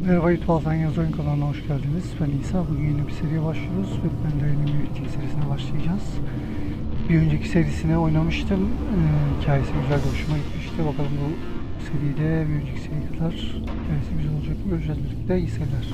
Merhaba YouTube ALSENYAZ Oyun kanalına hoş geldiniz. Ben İsa. Bugün yeni bir seriye başlıyoruz. Etmeyi serisine başlayacağız. Bir önceki serisine oynamıştım. Hikayesi güzel, hoşuma gitmişti. Bakalım bu seride bir önceki seriye kadar hikayesi güzel olacak mı göreceğiz birlikte. İyi seyirler.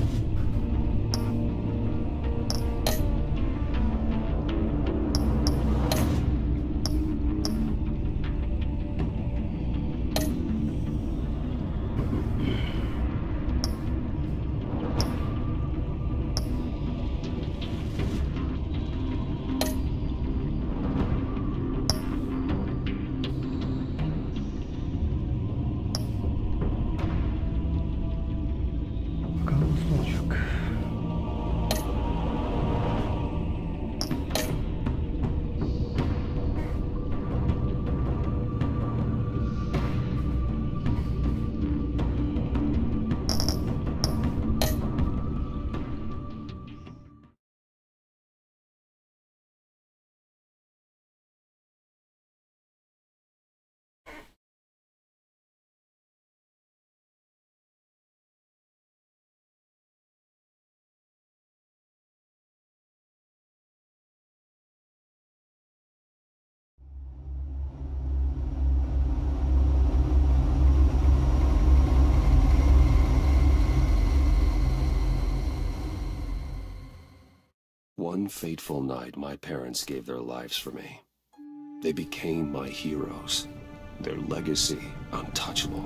One fateful night, my parents gave their lives for me. They became my heroes, their legacy untouchable.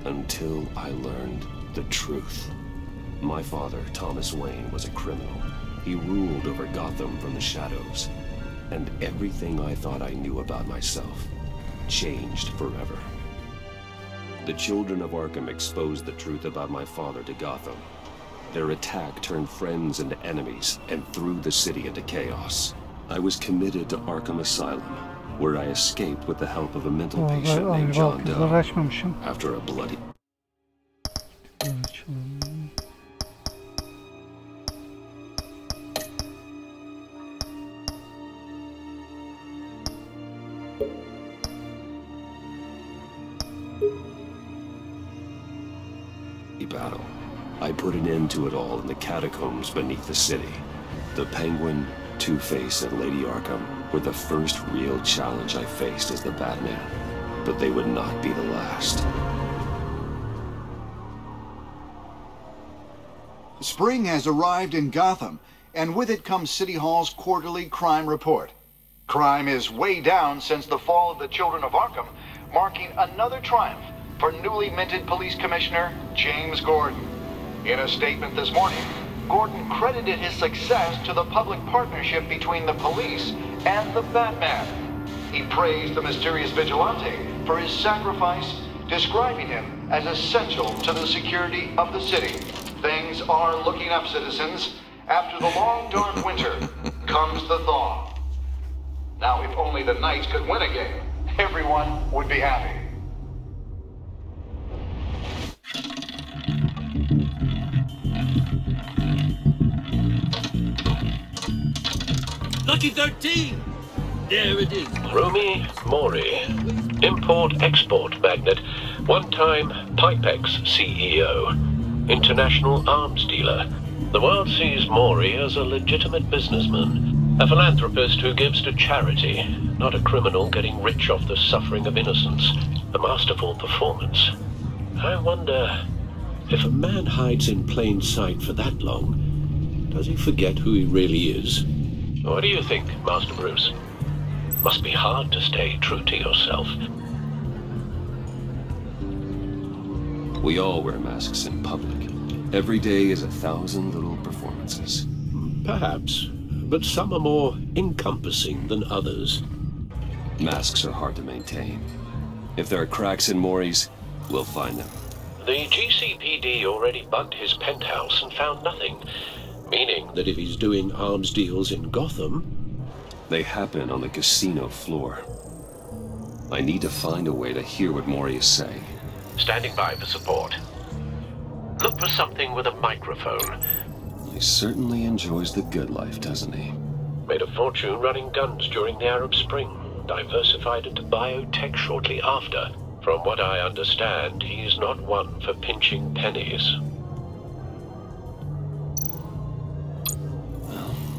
Until I learned the truth. My father, Thomas Wayne, was a criminal. He ruled over Gotham from the shadows. And everything I thought I knew about myself changed forever. The children of Arkham exposed the truth about my father to Gotham. Their attack turned friends into enemies and threw the city into chaos. I was committed to Arkham Asylum, where I escaped with the help of a mental patient named John Doe after a bloody... battle. I put an end to it all in the catacombs beneath the city. The Penguin, Two-Face, and Lady Arkham were the first real challenge I faced as the Batman, but they would not be the last. Spring has arrived in Gotham, and with it comes City Hall's quarterly crime report. Crime is way down since the fall of the Children of Arkham, marking another triumph for newly minted Police Commissioner James Gordon. In a statement this morning, Gordon credited his success to the public partnership between the police and the Batman. He praised the mysterious vigilante for his sacrifice, describing him as essential to the security of the city. Things are looking up, citizens. After the long, dark winter comes the thaw. Now, if only the Knights could win a game, everyone would be happy. Lucky 13! There it is. Romy Mori, import-export magnate, one-time Pipex CEO, international arms dealer. The world sees Mori as a legitimate businessman, a philanthropist who gives to charity, not a criminal getting rich off the suffering of innocence. A masterful performance. I wonder, if a man hides in plain sight for that long, does he forget who he really is? What do you think, Master Bruce? Must be hard to stay true to yourself. We all wear masks in public. Every day is 1,000 little performances. Perhaps, but some are more encompassing than others. Masks are hard to maintain. If there are cracks in Mori's, we'll find them. The GCPD already bugged his penthouse and found nothing. Meaning that if he's doing arms deals in Gotham... They happen on the casino floor. I need to find a way to hear what Mori is saying. Standing by for support. Look for something with a microphone. He certainly enjoys the good life, doesn't he? Made a fortune running guns during the Arab Spring. Diversified into biotech shortly after. From what I understand, he's not one for pinching pennies.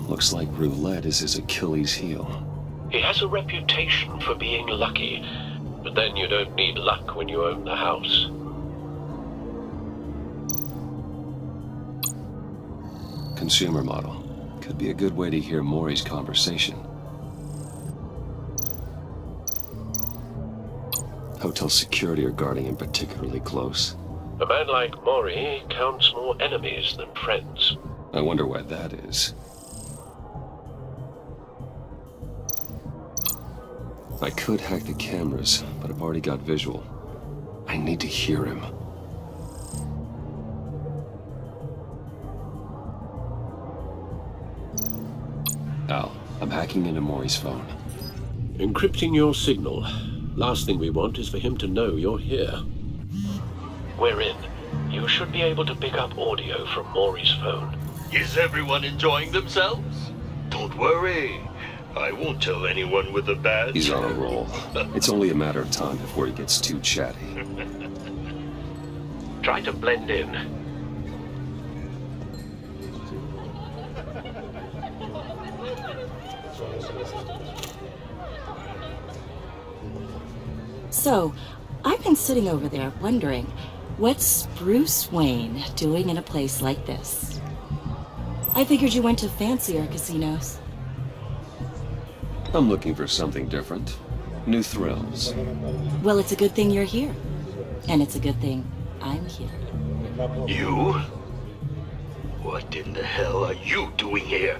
Looks like roulette is his Achilles heel. He has a reputation for being lucky, but then you don't need luck when you own the house. Consumer model. Could be a good way to hear Maury's conversation. Hotel security are guarding him particularly close. A man like Maury counts more enemies than friends. I wonder why that is. I could hack the cameras, but I've already got visual. I need to hear him. Al, I'm hacking into Maury's phone. Encrypting your signal. Last thing we want is for him to know you're here. We're in. You should be able to pick up audio from Maury's phone. Is everyone enjoying themselves? Don't worry. I won't tell anyone with a badge. He's on a roll. It's only a matter of time before he gets too chatty. Try to blend in. So, I've been sitting over there wondering, what's Bruce Wayne doing in a place like this? I figured you went to fancier casinos. I'm looking for something different. New thrills. Well, it's a good thing you're here. And it's a good thing I'm here. You? What in the hell are you doing here?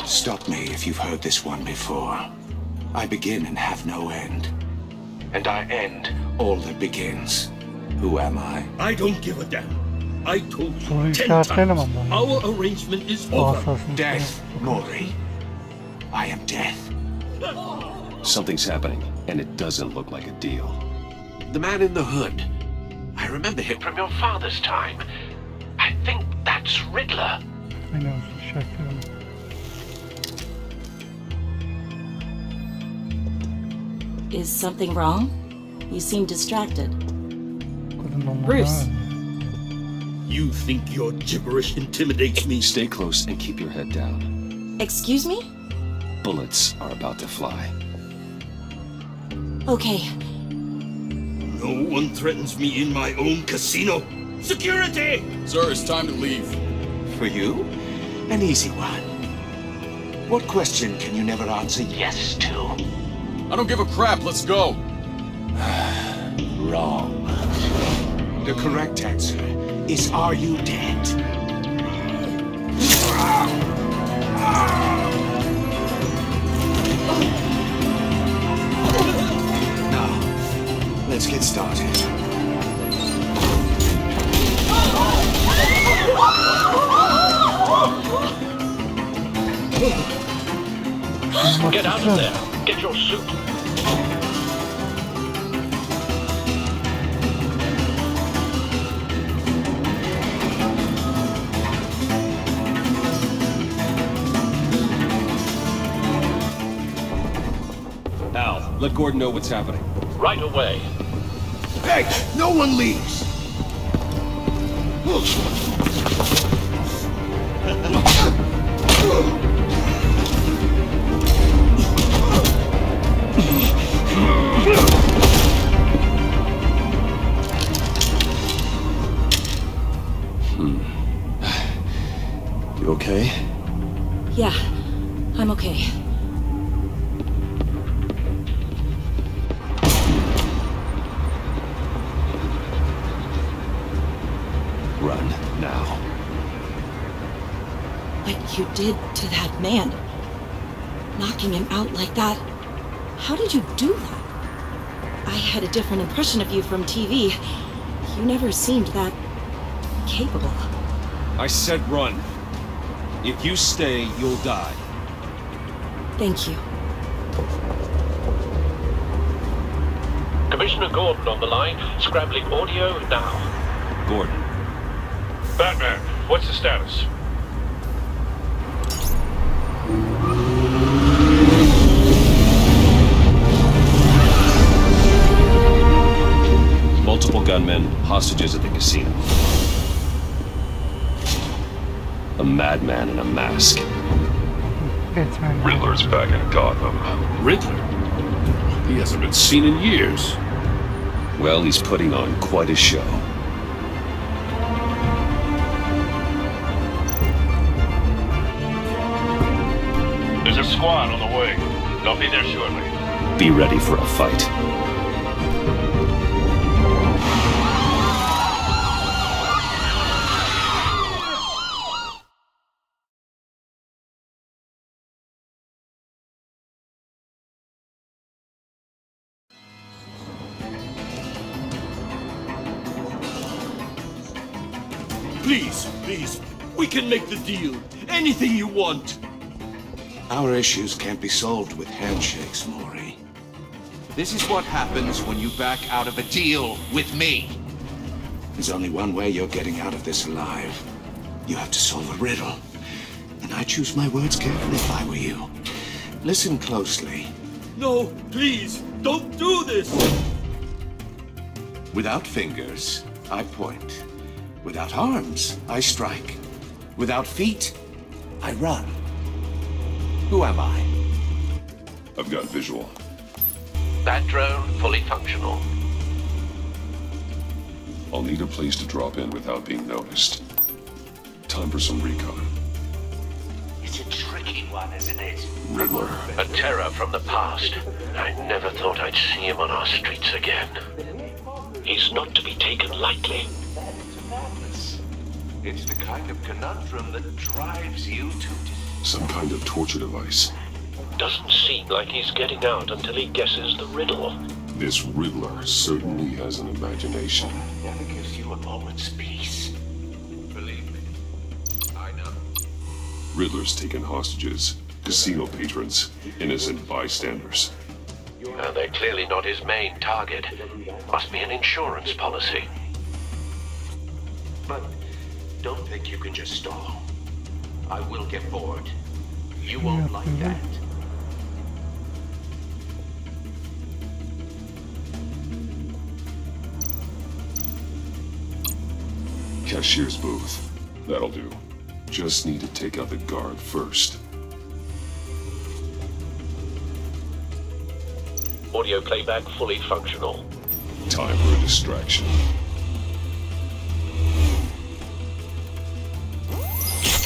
Stop me if you've heard this one before. I begin and have no end. And I end all that begins. Who am I? I don't give a damn. I told you Soru 10 işaretleyelim times. ama. Our arrangement is over. Asasın. Death, Maury. I am death. Something's happening, and it doesn't look like a deal. The man in the hood. I remember him from your father's time. I think that's Riddler. Aynen soru işaretleyelim. Is something wrong? You seem distracted. Kadın olmadan. Bruce. You think your gibberish intimidates me? Stay close and keep your head down. Excuse me? Bullets are about to fly. Okay. No one threatens me in my own casino. Security! Sir, it's time to leave. For you? An easy one. What question can you never answer yes to? I don't give a crap, let's go. Wrong. The correct answer is, are you dead? Now, let's get started. Get out of there. Get your suit. Al, let Gordon know what's happening. Right away. Hey, no one leaves! You okay? Yeah, I'm okay. Run, now. What you did to that man, knocking him out like that, how did you do that? I had a different impression of you from TV. You never seemed that capable. I said run. If you stay, you'll die. Thank you. Commissioner Gordon on the line, scrambling audio now. Gordon. Batman, what's the status? Multiple gunmen, hostages at the casino. A madman in a mask. Etmen. Riddler's back in Gotham. Riddler? He hasn't been seen in years. Well, he's putting on quite a show. There's a squad on the way. They'll be there shortly. Be ready for a fight. Please, we can make the deal. Anything you want. Our issues can't be solved with handshakes, Maury. This is what happens when you back out of a deal with me. There's only one way you're getting out of this alive. You have to solve a riddle. And I choose my words carefully if I were you. Listen closely. No, please, don't do this. Without fingers, I point. Without arms, I strike. Without feet, I run. Who am I? I've got visual. That drone fully functional. I'll need a place to drop in without being noticed. Time for some recon. It's a tricky one, isn't it? Riddler. A terror from the past. I never thought I'd see him on our streets again. He's not to be taken lightly. It's the kind of conundrum that drives you to... Some kind of torture device. Doesn't seem like he's getting out until he guesses the riddle. This Riddler certainly has an imagination. Never gives you a moment's peace. Believe me, I know. Riddler's taken hostages, casino patrons, innocent bystanders. They're clearly not his main target. Must be an insurance policy. But don't think you can just stall. I will get bored. You won't like that. Cashier's booth. That'll do. Just need to take out the guard first. Audio playback fully functional. Time for a distraction.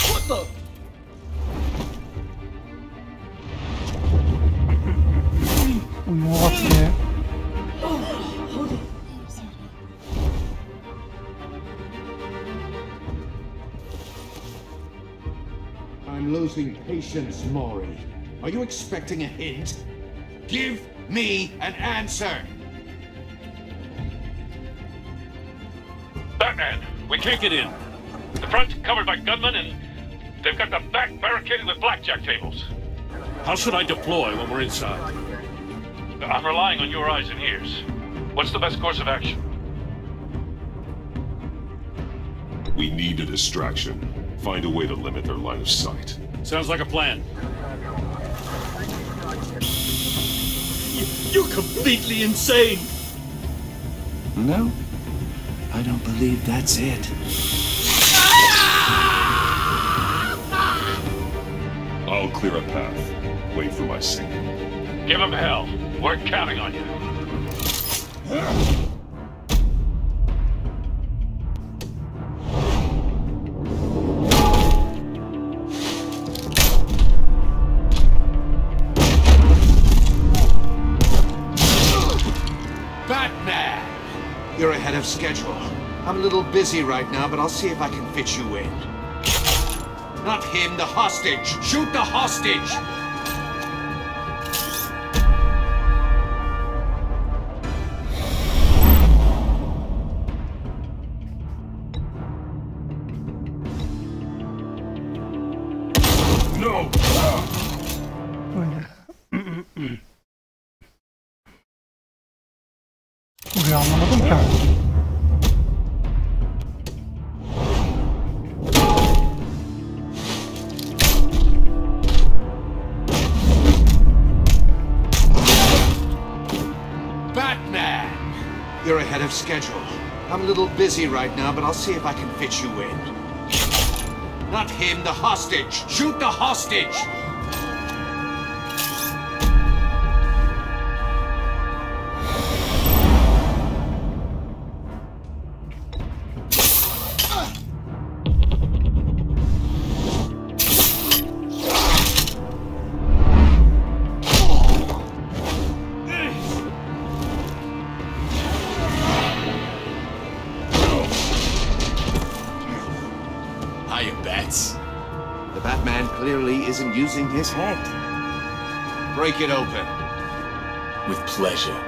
What the? What the? I'm losing patience, Maury. Are you expecting a hint? Give me an answer! Batman, we can't get in. The front's covered by gunmen and they've got the back barricaded with blackjack tables. How should I deploy when we're inside? I'm relying on your eyes and ears. What's the best course of action? We need a distraction. Find a way to limit their line of sight. Sounds like a plan. You're completely insane! No, I don't believe that's it. I'll clear a path. Wait for my signal. Give him hell. We're counting on you. Batman! You're ahead of schedule. I'm a little busy right now, but I'll see if I can fit you in. Not him, the hostage! Shoot the hostage! No! Burayı anlamadım ki. Batman! You're ahead of schedule. I'm a little busy right now, but I'll see if I can fit you in. Not him, the hostage! Shoot the hostage! The Batman clearly isn't using his head. Break it open. With pleasure.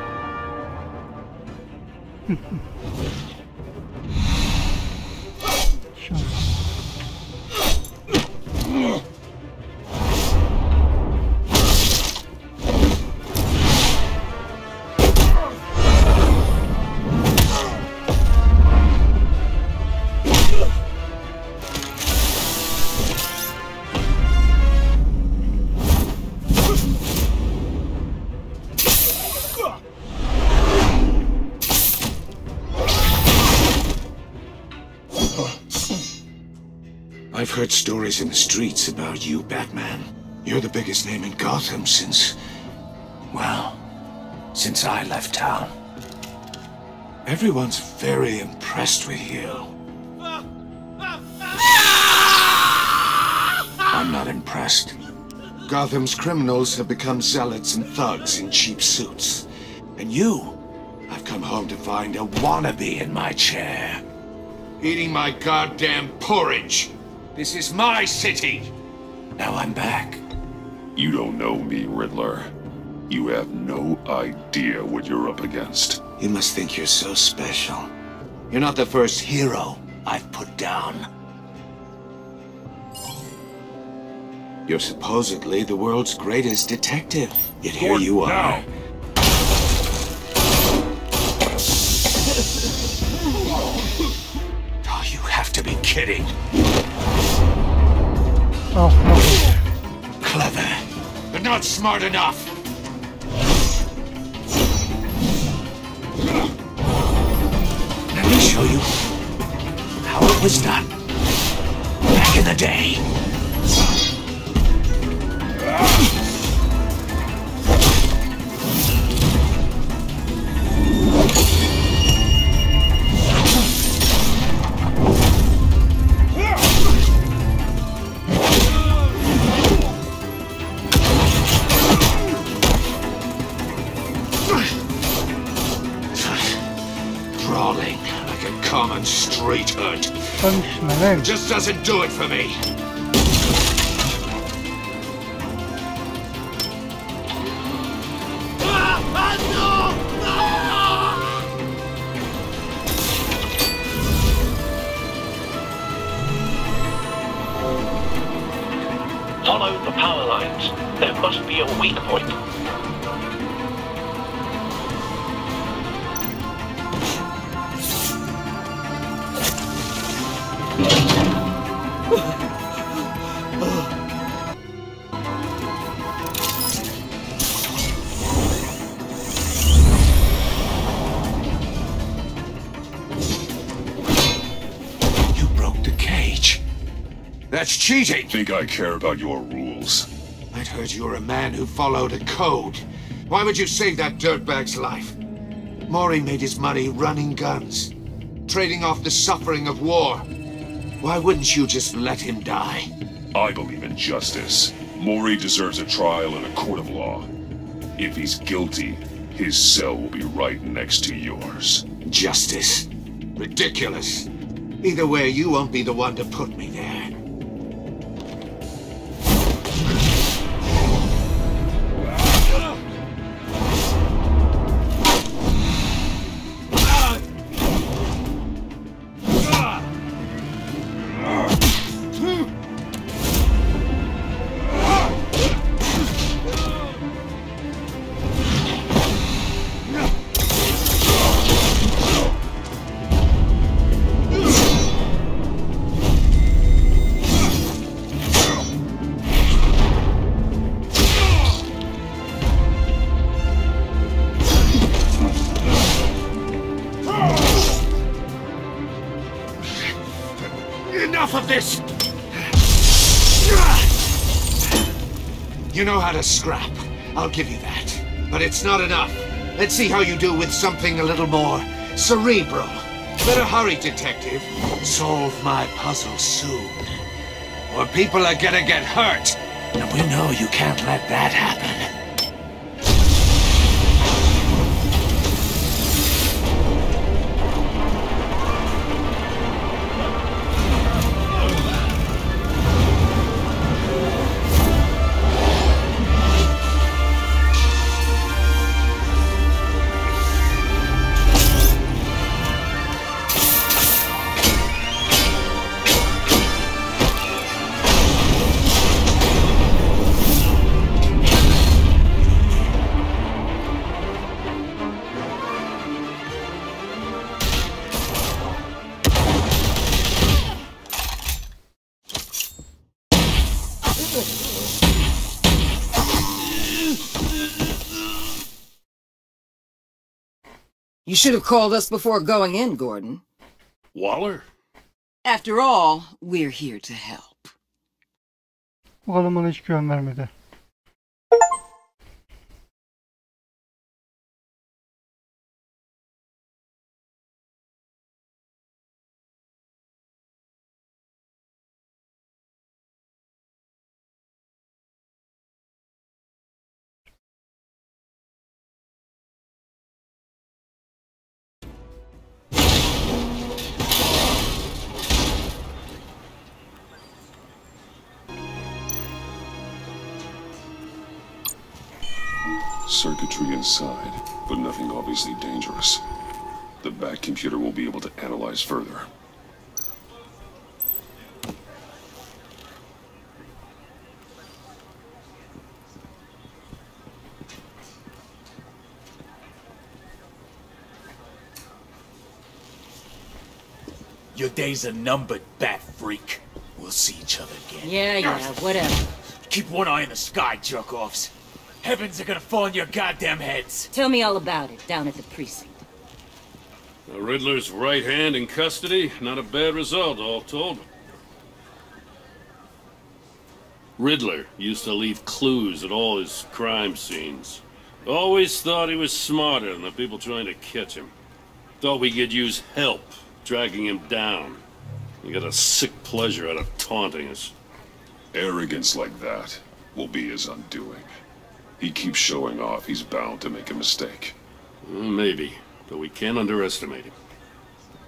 I've heard stories in the streets about you, Batman. You're the biggest name in Gotham since... well, since I left town. Everyone's very impressed with you. I'm not impressed. Gotham's criminals have become zealots and thugs in cheap suits. And you, I've come home to find a wannabe in my chair. Eating my goddamn porridge. This is my city! Now I'm back. You don't know me, Riddler. You have no idea what you're up against. You must think you're so special. You're not the first hero I've put down. You're supposedly the world's greatest detective. Yet here you are. Oh, you have to be kidding. Oh, no. Clever, but not smart enough. Let me show you how it was done back in the day. Crawling like a common street hood. Konuşma. Just doesn't do it for me. Follow the power lines. There must be a weak point. You broke the cage. That's cheating! Think I care about your rules? I'd heard you were a man who followed a code. Why would you save that dirtbag's life? Maury made his money running guns, trading off the suffering of war. Why wouldn't you just let him die? I believe in justice. Maury deserves a trial in a court of law. If he's guilty, his cell will be right next to yours. Justice? Ridiculous. Either way, you won't be the one to put me there. Enough of this! You know how to scrap. I'll give you that. But it's not enough. Let's see how you do with something a little more cerebral. Better hurry, detective. Solve my puzzle soon. Or people are gonna get hurt. And we know you can't let that happen. You should have called us before going in, Gordon. Waller? After all, we're here to help. Bu adam bana hiç güven vermedi. Circuitry inside, but nothing obviously dangerous. The back computer will be able to analyze further. Your days are numbered, bat freak. We'll see each other again. Yeah, whatever. Keep one eye in the sky, jerk-offs. Heavens are gonna fall on your goddamn heads. Tell me all about it down at the precinct. The Riddler's right hand in custody. Not a bad result, all told. Riddler used to leave clues at all his crime scenes. Always thought he was smarter than the people trying to catch him. Thought we could use help dragging him down. He got a sick pleasure out of taunting us. Arrogance like that will be his undoing. He keeps showing off, he's bound to make a mistake. Maybe, but we can't underestimate him.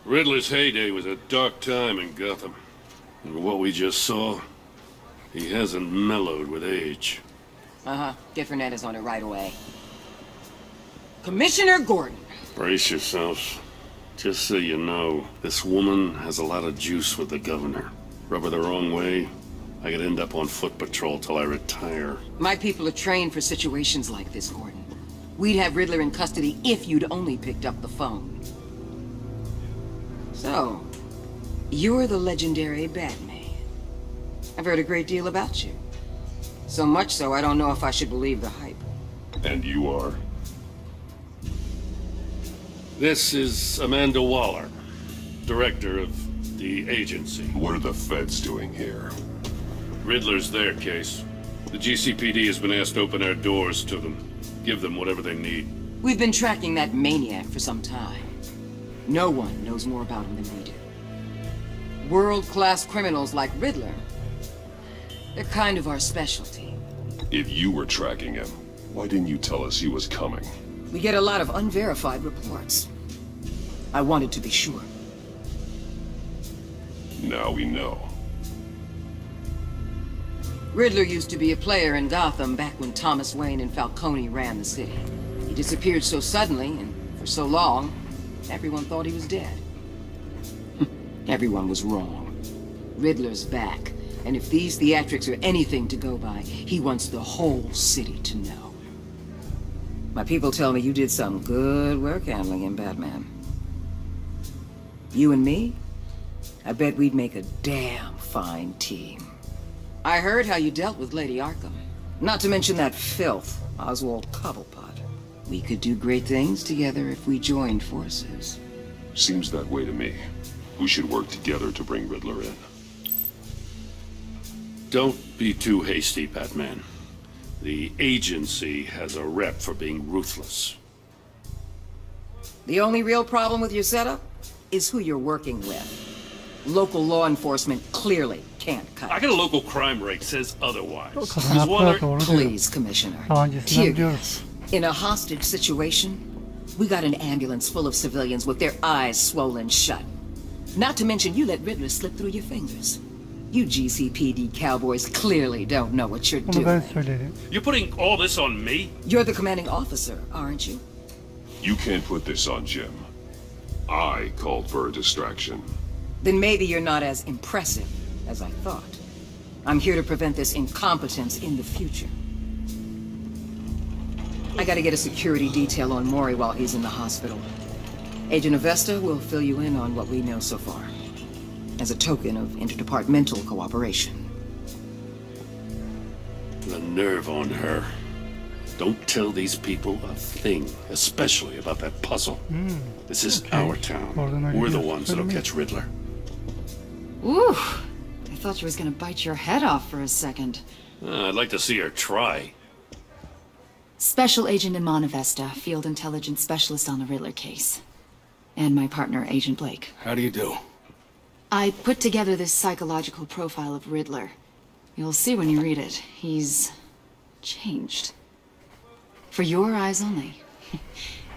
Riddler's heyday was a dark time in Gotham. And with what we just saw, he hasn't mellowed with age. Get Fernandez on it right away. Commissioner Gordon. Brace yourselves. Just so you know, this woman has a lot of juice with the governor. Rub her the wrong way, I could end up on foot patrol till I retire. My people are trained for situations like this, Gordon. We'd have Riddler in custody if you'd only picked up the phone. So, you're the legendary Batman. I've heard a great deal about you. So much so, I don't know if I should believe the hype. And you are? This is Amanda Waller, director of the agency. What are the feds doing here? Riddler's their case. The GCPD has been asked to open our doors to them. Give them whatever they need. We've been tracking that maniac for some time. No one knows more about him than we do. World-class criminals like Riddler, they're kind of our specialty. If you were tracking him, why didn't you tell us he was coming? We get a lot of unverified reports. I wanted to be sure. Now we know. Riddler used to be a player in Gotham back when Thomas Wayne and Falcone ran the city. He disappeared so suddenly and for so long, everyone thought he was dead. Everyone was wrong. Riddler's back, and if these theatrics are anything to go by, he wants the whole city to know. My people tell me you did some good work handling him, Batman. You and me? I bet we'd make a damn fine team. I heard how you dealt with Lady Arkham. Not to mention that filth, Oswald Cobblepot. We could do great things together if we joined forces. Seems that way to me. We should work together to bring Riddler in. Don't be too hasty, Batman. The agency has a rep for being ruthless. The only real problem with your setup is who you're working with. Local law enforcement clearly can't cut. I got a local crime rate says otherwise. Please, Commissioner. Tear gas. In a hostage situation, we got an ambulance full of civilians with their eyes swollen shut. Not to mention you let Riddler slip through your fingers. You GCPD cowboys clearly don't know what you're doing. You're putting all this on me? You're the commanding officer, aren't you? You can't put this on Jim. I called for a distraction. Then maybe you're not as impressive as I thought. I'm here to prevent this incompetence in the future. I gotta get a security detail on Maury while he's in the hospital. Agent Avesta will fill you in on what we know so far, as a token of interdepartmental cooperation. The nerve on her. Don't tell these people a thing, especially about that puzzle. This is our town. We're the ones that'll catch Riddler. Ooh, I thought she was gonna bite your head off for a second. I'd like to see her try. Special Agent Iman Avesta, Field Intelligence Specialist on the Riddler case. And my partner, Agent Blake. How do you do? I put together this psychological profile of Riddler. You'll see when you read it. He's changed. For your eyes only,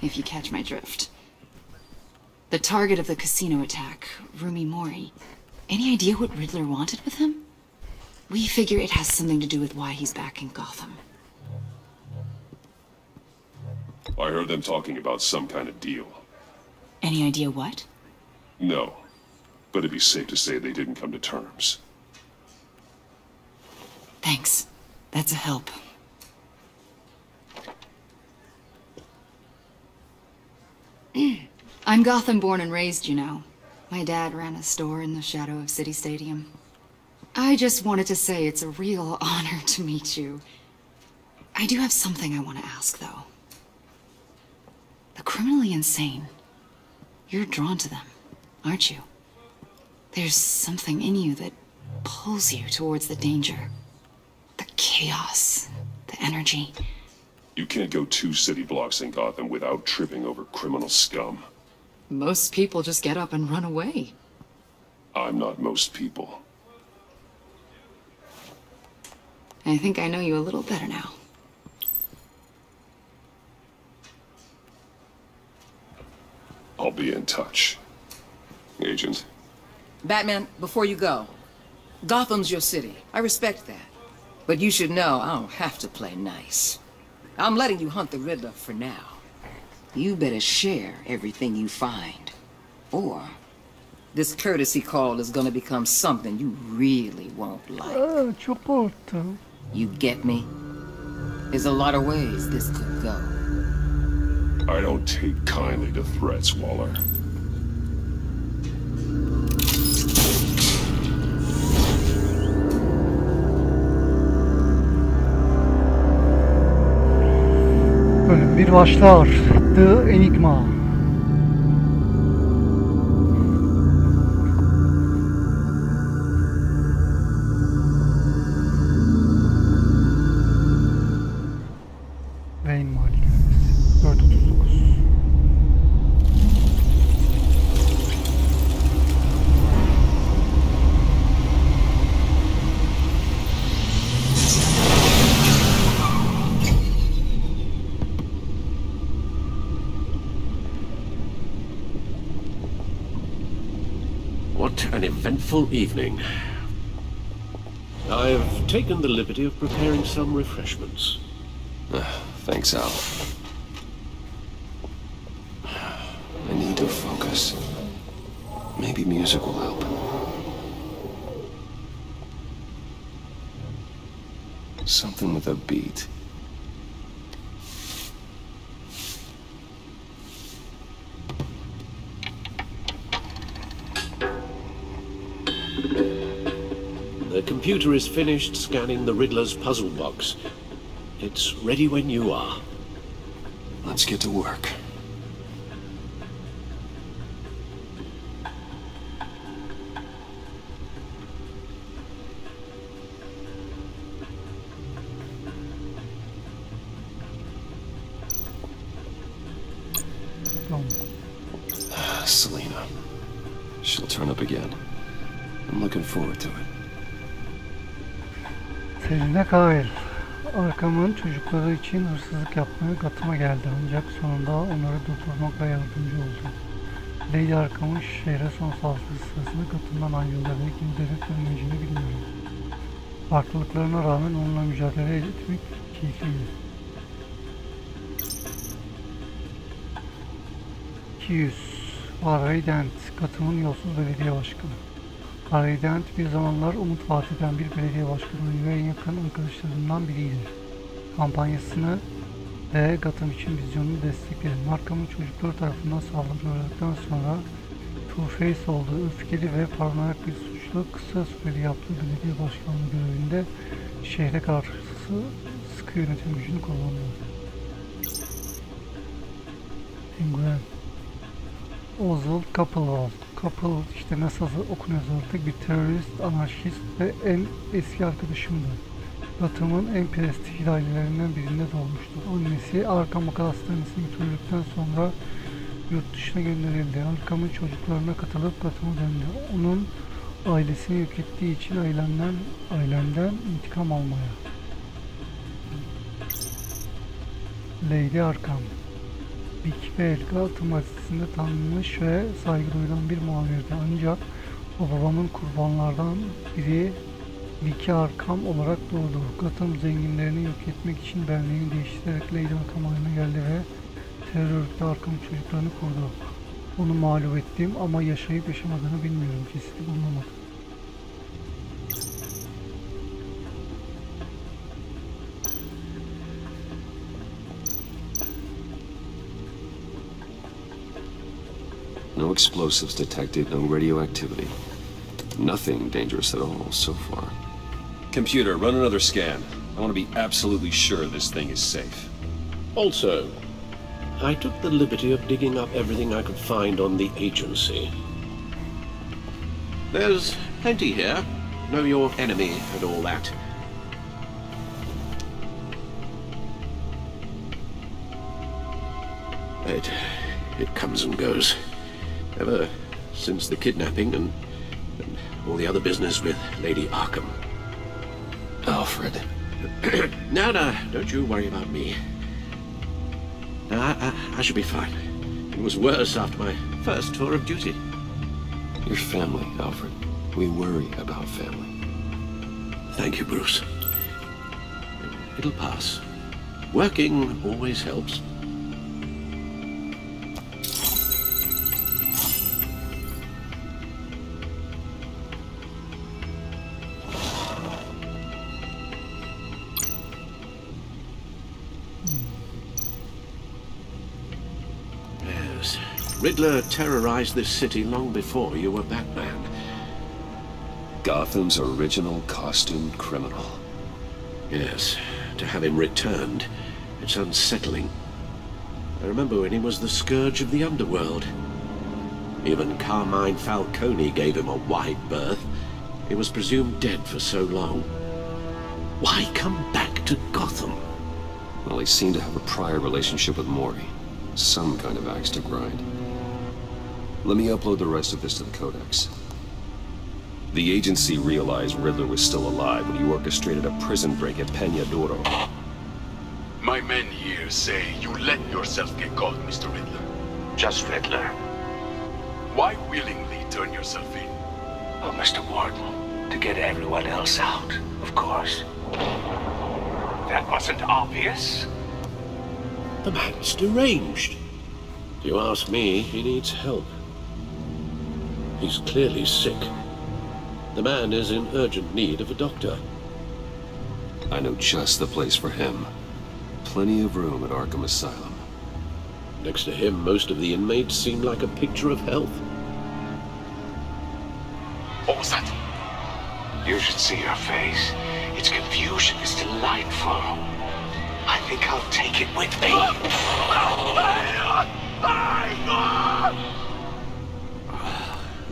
if you catch my drift. The target of the casino attack, Rumi Mori. Any idea what Riddler wanted with him? We figure it has something to do with why he's back in Gotham. I heard them talking about some kind of deal. Any idea what? No, but it'd be safe to say they didn't come to terms. Thanks. That's a help. I'm Gotham born and raised, you know. My dad ran a store in the shadow of City Stadium. I just wanted to say it's a real honor to meet you. I do have something I want to ask, though. The criminally insane. You're drawn to them, aren't you? There's something in you that pulls you towards the danger. The chaos, the energy. You can't go 2 city blocks in Gotham without tripping over criminal scum. Most people just get up and run away. I'm not most people. I think I know you a little better now. I'll be in touch. Agent. Batman, before you go, Gotham's your city. I respect that. But you should know I don't have to play nice. I'm letting you hunt the Riddler for now. You better share everything you find. Or this courtesy call is gonna become something you really won't like. You get me? There's a lot of ways this could go. I don't take kindly to threats, Waller. Bölüm 1 başlar. The Enigma. Ve ihmal hikayesi. 439. What an eventful evening. I've taken the liberty of preparing some refreshments. Thanks, Al. I need to focus. Maybe music will help. Something with a beat. The computer is finished scanning the Riddler's puzzle box. It's ready when you are. Let's get to work. She'll turn up again. I'm looking forward to it. Serine Kyle. Arkham'ın çocukları için hırsızlık yapmaya Gotham'a geldi ancak sonunda onları durdurmakla yardımcı oldu. Lady Arkham'ın şehre son saldırısı sırasında Gotham'dan ayrıldı ve geri dönüp dönmeyeceğini bilmiyorum. Farklılıklarına rağmen onunla mücadele etmek keyifliydi. 200. Harvey Dent, Gotham'ın yolsuz belediye başkanı. Harvey Dent bir zamanlar umut vaat eden bir belediye başkanı ve en yakın arkadaşlarından biriydi. Kampanyasını ve Gotham için vizyonunu destekledi. Arkham'ın çocukları tarafından saldırıya uğradıktan sonra Two-Face olduğu öfkeli ve paranoyak bir suçlu kısa süreli yaptığı belediye başkanlığı görevinde şehre karşı sıkı yönetim gücünü kullandı. Penguen. Oswald Couplewold. Couple işte nasıl okunuyoruz artık, bir terörist, anarşist ve en eski arkadaşımdı. Gotham'ın en prestijli ailelerinden birinde doğmuştur. Annesi Arkham Akıl Hastanesi'ne götürüldükten sonra yurt dışına gönderildi. Arkham'ın çocuklarına katılıp Gotham'a döndü. Onun ailesini yok ettiği için ailenden intikam almaya. Lady Arkham. Vic ve Gotham Gazetesi'nde tanınmış ve saygı duyulan bir muhabirdi. Ancak o babamın kurbanlardan biri Vic Arkham olarak doğdu. Gotham zenginlerini yok etmek için benliğini değiştirerek Lady Arkham haline geldi ve terör örgütü Arkham çocuklarını kurdu. Onu mağlup ettim ama yaşayıp yaşamadığını bilmiyorum. Kesinlikle bulunamadım. No explosives detected, no radioactivity. Nothing dangerous at all so far. Computer, run another scan. I want to be absolutely sure this thing is safe. Also, I took the liberty of digging up everything I could find on the agency. There's plenty here. Know your enemy and all that. It comes and goes. Ever since the kidnapping and all the other business with Lady Arkham. Alfred. No, don't you worry about me. I should be fine. It was worse after my first tour of duty. Your family, Alfred. We worry about family. Thank you, Bruce. It'll pass. Working always helps. Riddler terrorized this city long before you were Batman. Gotham's original costumed criminal. Yes, to have him returned, it's unsettling. I remember when he was the scourge of the underworld. Even Carmine Falcone gave him a wide berth. He was presumed dead for so long. Why come back to Gotham? Well, he seemed to have a prior relationship with Mori. Some kind of axe to grind. Let me upload the rest of this to the Codex. The agency realized Riddler was still alive when he orchestrated a prison break at Peña Duro. My men here say you let yourself get caught, Mr. Riddler. Just Riddler. Why willingly turn yourself in? Oh, Mr. Warden, to get everyone else out, of course. That wasn't obvious. The man's deranged. If you ask me, he needs help. He's clearly sick. The man is in urgent need of a doctor. I know just the place for him. Plenty of room at Arkham Asylum. Next to him, most of the inmates seem like a picture of health. What was that? You should see her face. Its confusion is delightful. I think I'll take it with me.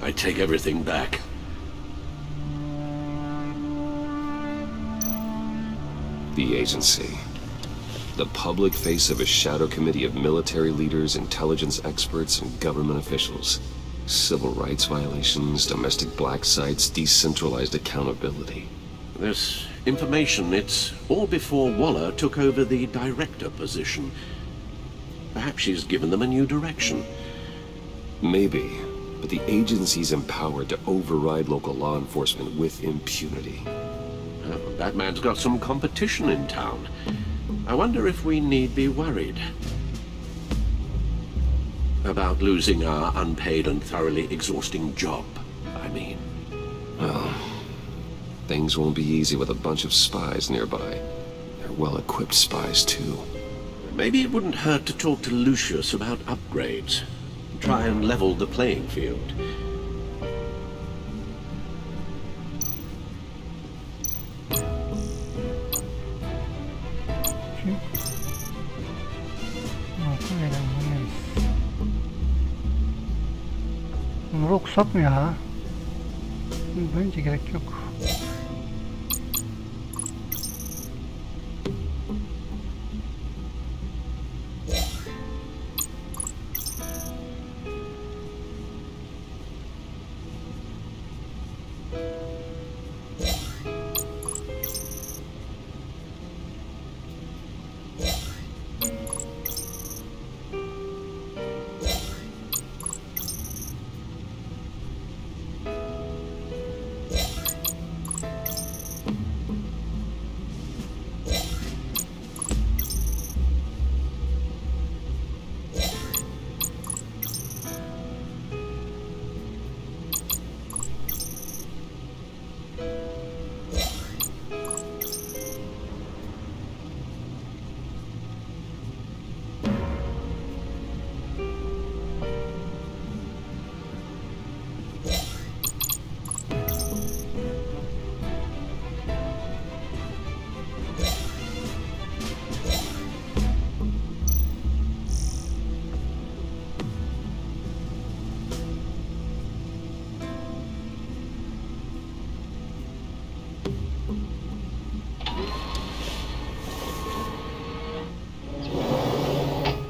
I take everything back. The agency. The public face of a shadow committee of military leaders, intelligence experts, and government officials. Civil rights violations, domestic black sites, decentralized accountability. This information, it's all before Waller took over the director position. Perhaps she's given them a new direction. Maybe, but the agency's empowered to override local law enforcement with impunity. That man's got some competition in town. I wonder if we need be worried about losing our unpaid and thoroughly exhausting job, I mean. Well, things won't be easy with a bunch of spies nearby. They're well-equipped spies, too. Maybe it wouldn't hurt to talk to Lucius about upgrades. Try and level the playing field. Bunları okusak mı ya? Bence gerek yok.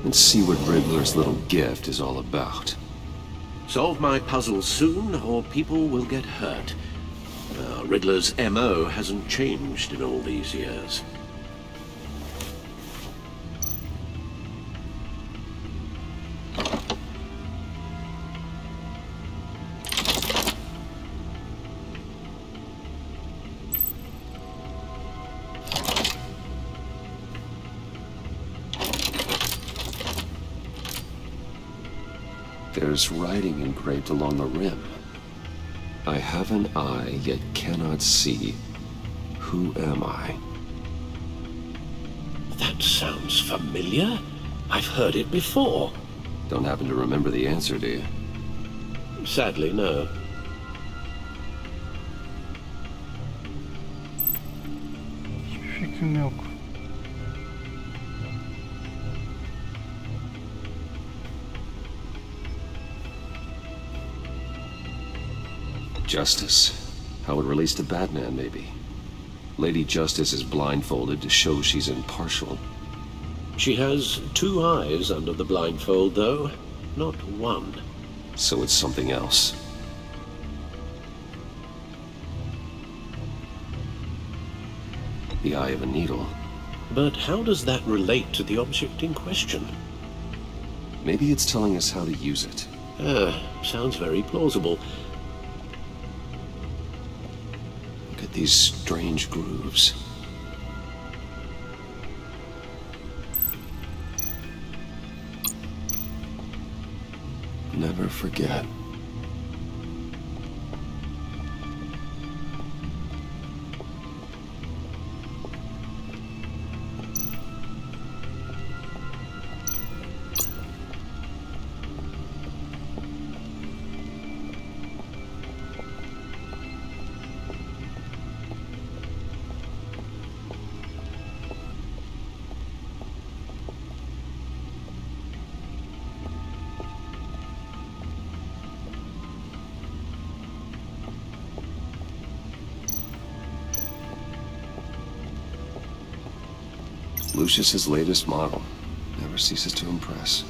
Let's see what Riddler's little gift is all about. Solve my puzzle soon, or people will get hurt. Riddler's MO hasn't changed in all these years. There's writing engraved along the rim. I have an eye, yet cannot see. Who am I? That sounds familiar. I've heard it before. Don't happen to remember the answer, do you? Sadly, no. Hiçbir fikrim yok. Justice? How it relates to Batman, maybe. Lady Justice is blindfolded to show she's impartial. She has two eyes under the blindfold, though, not one. So it's something else. The eye of a needle. But how does that relate to the object in question? Maybe it's telling us how to use it. Sounds very plausible. Look at these strange grooves. Never forget. Lucius's latest model. Never ceases to impress.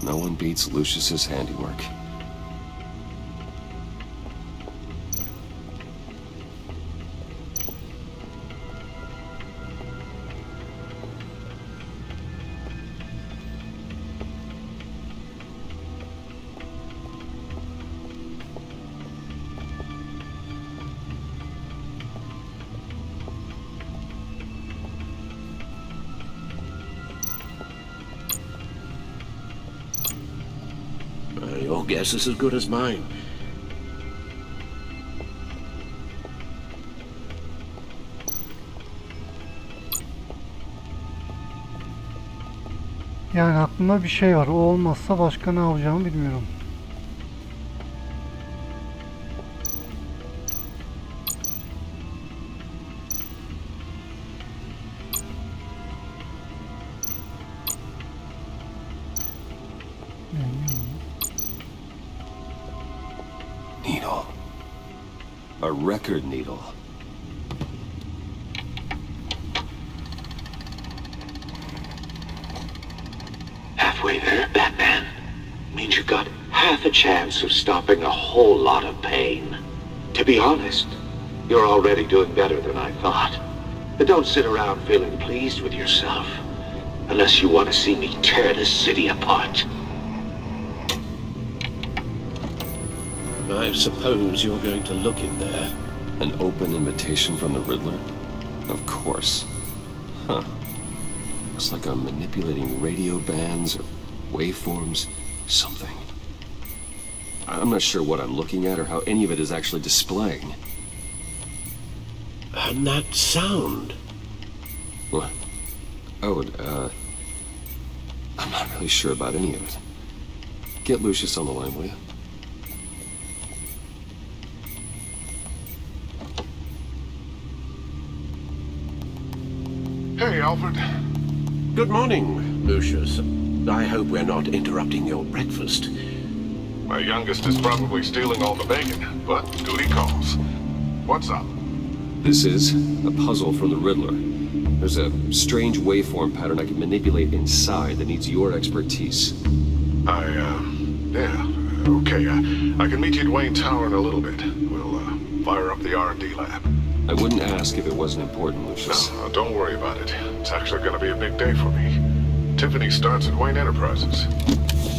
No one beats Lucius's handiwork. Your guess is as good as mine. Yani aklımda bir şey var. O olmazsa başka ne yapacağımı bilmiyorum. Needle. A record needle. Halfway there, Batman. Means you've got half a chance of stopping a whole lot of pain. To be honest, you're already doing better than I thought. But don't sit around feeling pleased with yourself. Unless you want to see me tear this city apart. I suppose you're going to look in there. An open invitation from the Riddler? Of course. Huh. Looks like I'm manipulating radio bands or waveforms, something. I'm not sure what I'm looking at or how any of it is actually displaying. And that sound? What? Oh, I'm not really sure about any of it. Get Lucius on the line, will you? Hey, Alfred. Good morning, Lucius. I hope we're not interrupting your breakfast. My youngest is probably stealing all the bacon, but duty calls. What's up? This is a puzzle from the Riddler. There's a strange waveform pattern I can manipulate inside that needs your expertise. Yeah, okay. I can meet you at Wayne Tower in a little bit. We'll, fire up the R&D lab. I wouldn't ask if it wasn't important, Lucius. No, don't worry about it. It's actually gonna be a big day for me. Tiffany starts at Wayne Enterprises.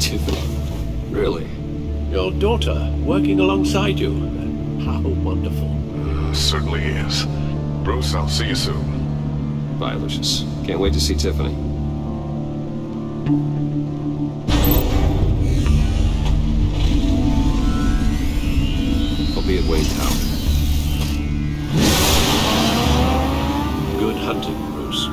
Tiffany? Really? Your daughter, working alongside you. How wonderful. Certainly is. Bruce, I'll see you soon. Bye, Lucius. Can't wait to see Tiffany. I'll be at Wayne Tower. Good hunting, Bruce.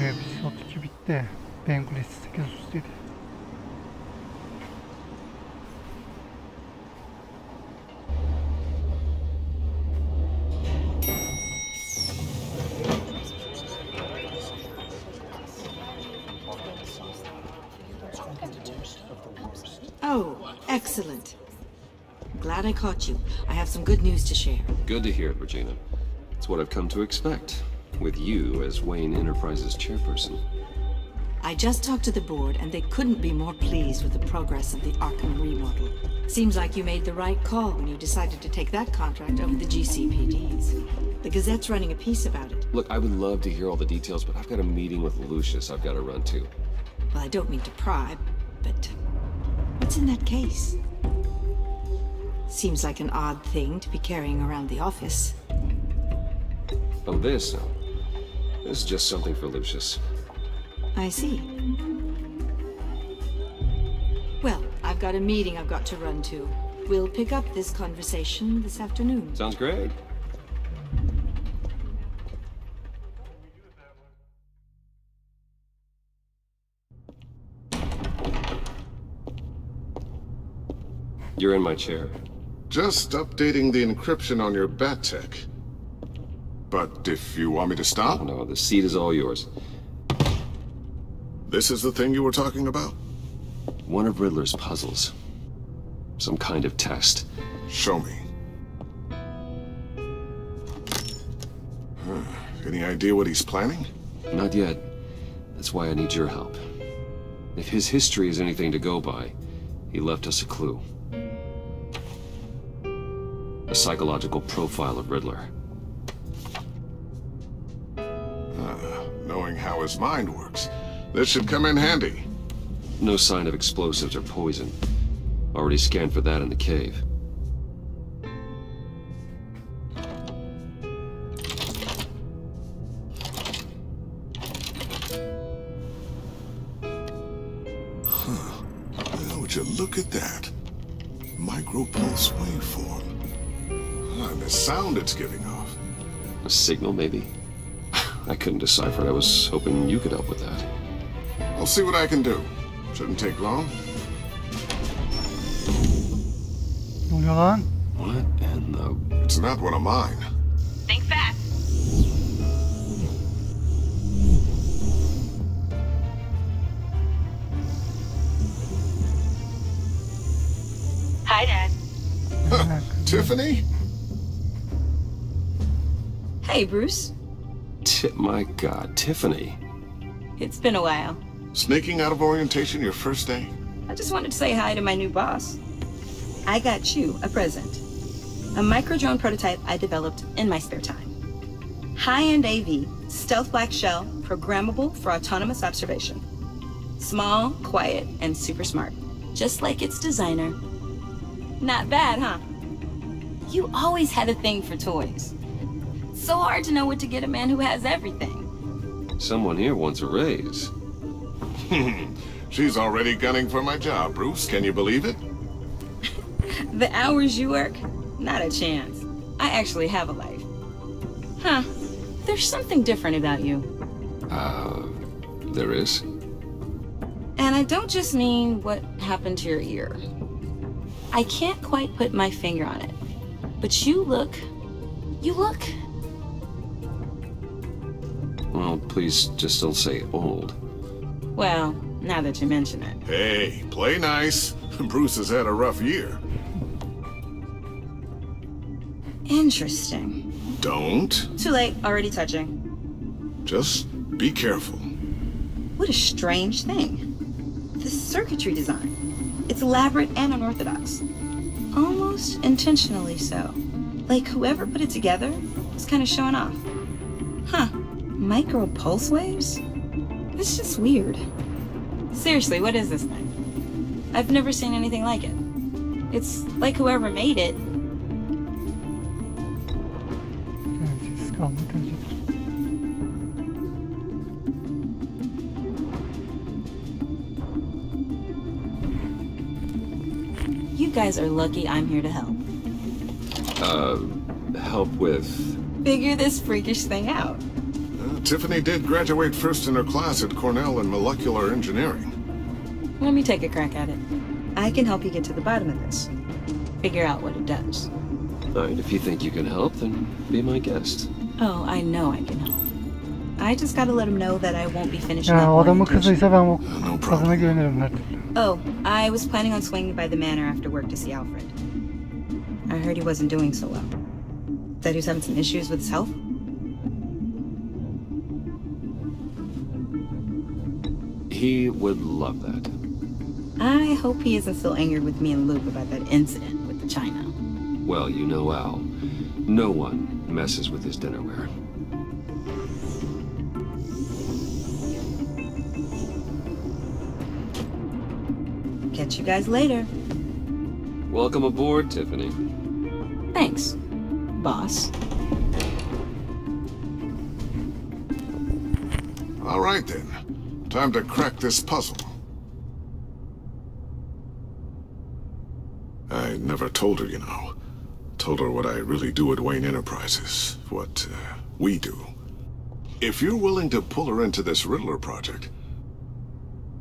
Episod 2 bitti. Ben Kulesi 837. Oh, excellent. Glad I caught you. I have some good news to share. Good to hear it, Regina. It's what I've come to expect, with you as Wayne Enterprises chairperson. I just talked to the board, and they couldn't be more pleased with the progress of the ARKHAM remodel. Seems like you made the right call when you decided to take that contract over the GCPD's. The Gazette's running a piece about it. Look, I would love to hear all the details, but I've got a meeting with Lucius I've got to run to. Well, I don't mean to pry, but what's in that case? Seems like an odd thing to be carrying around the office. Oh, this? No. This is just something for Lucius. I see. Well, I've got a meeting I've got to run to. We'll pick up this conversation this afternoon. Sounds great. You're in my chair. Just updating the encryption on your bat tech. But if you want me to stop? No, the seat is all yours. This is the thing you were talking about? One of Riddler's puzzles. Some kind of test. Show me. Any idea what he's planning? Not yet. That's why I need your help. If his history is anything to go by, he left us a clue. A psychological profile of Riddler. Knowing how his mind works, this should come in handy. No sign of explosives or poison. Already scanned for that in the cave. Would you look at that? Micropulse waveform. And the sound it's giving off. A signal, maybe? I couldn't decipher it. I was hoping you could help with that. I'll see what I can do. Shouldn't take long. Ne oluyor lan? What in the... It's not one of mine. Think fast. Hi, Dad. Tiffany? Hey, Bruce. My God, Tiffany. It's been a while. Sneaking out of orientation your first day? I just wanted to say hi to my new boss. I got you a present. A micro-drone prototype I developed in my spare time. High-end AV, stealth black shell, programmable for autonomous observation. Small, quiet, and super smart. Just like its designer. Not bad, huh? You always had a thing for toys. So hard to know what to get a man who has everything. Someone here wants a raise. She's already gunning for my job, Bruce. Can you believe it? The hours you work? Not a chance. I actually have a life. Huh. There's something different about you. There is? And I don't just mean what happened to your ear. I can't quite put my finger on it. But you look... Well, please just don't say old. Well, now that you mention it. Hey, play nice. Bruce has had a rough year. Interesting. Don't. Too late, already touching. Just be careful. What a strange thing. The circuitry design. It's elaborate and unorthodox. Almost intentionally so. Like whoever put it together was kind of showing off. Huh. Micro pulse waves? It's just weird. Seriously, what is this thing? I've never seen anything like it. It's like whoever made it. You guys are lucky I'm here to help. Help with? Figure this freakish thing out. Tiffany did graduate first in her class at Cornell in molecular engineering. Let me take a crack at it. I can help you get to the bottom of this. Figure out what it does. Alright, if you think you can help, then be my guest. Oh, I know I can help. I just gotta let him know that I won't be finishing Ya up o adamın orientation. kızıysa ben o kadına güvenirim her türlü. Oh, I was planning on swinging by the manor after work to see Alfred. I heard he wasn't doing so well. That he was having some issues with his health. He would love that. I hope he isn't still angered with me and Luke about that incident with the china. Well, you know Al. No one messes with his dinnerware. Catch you guys later. Welcome aboard, Tiffany. Thanks, boss. All right, then. Time to crack this puzzle. I never told her, you know. Told her what I really do at Wayne Enterprises. What we do. If you're willing to pull her into this Riddler project,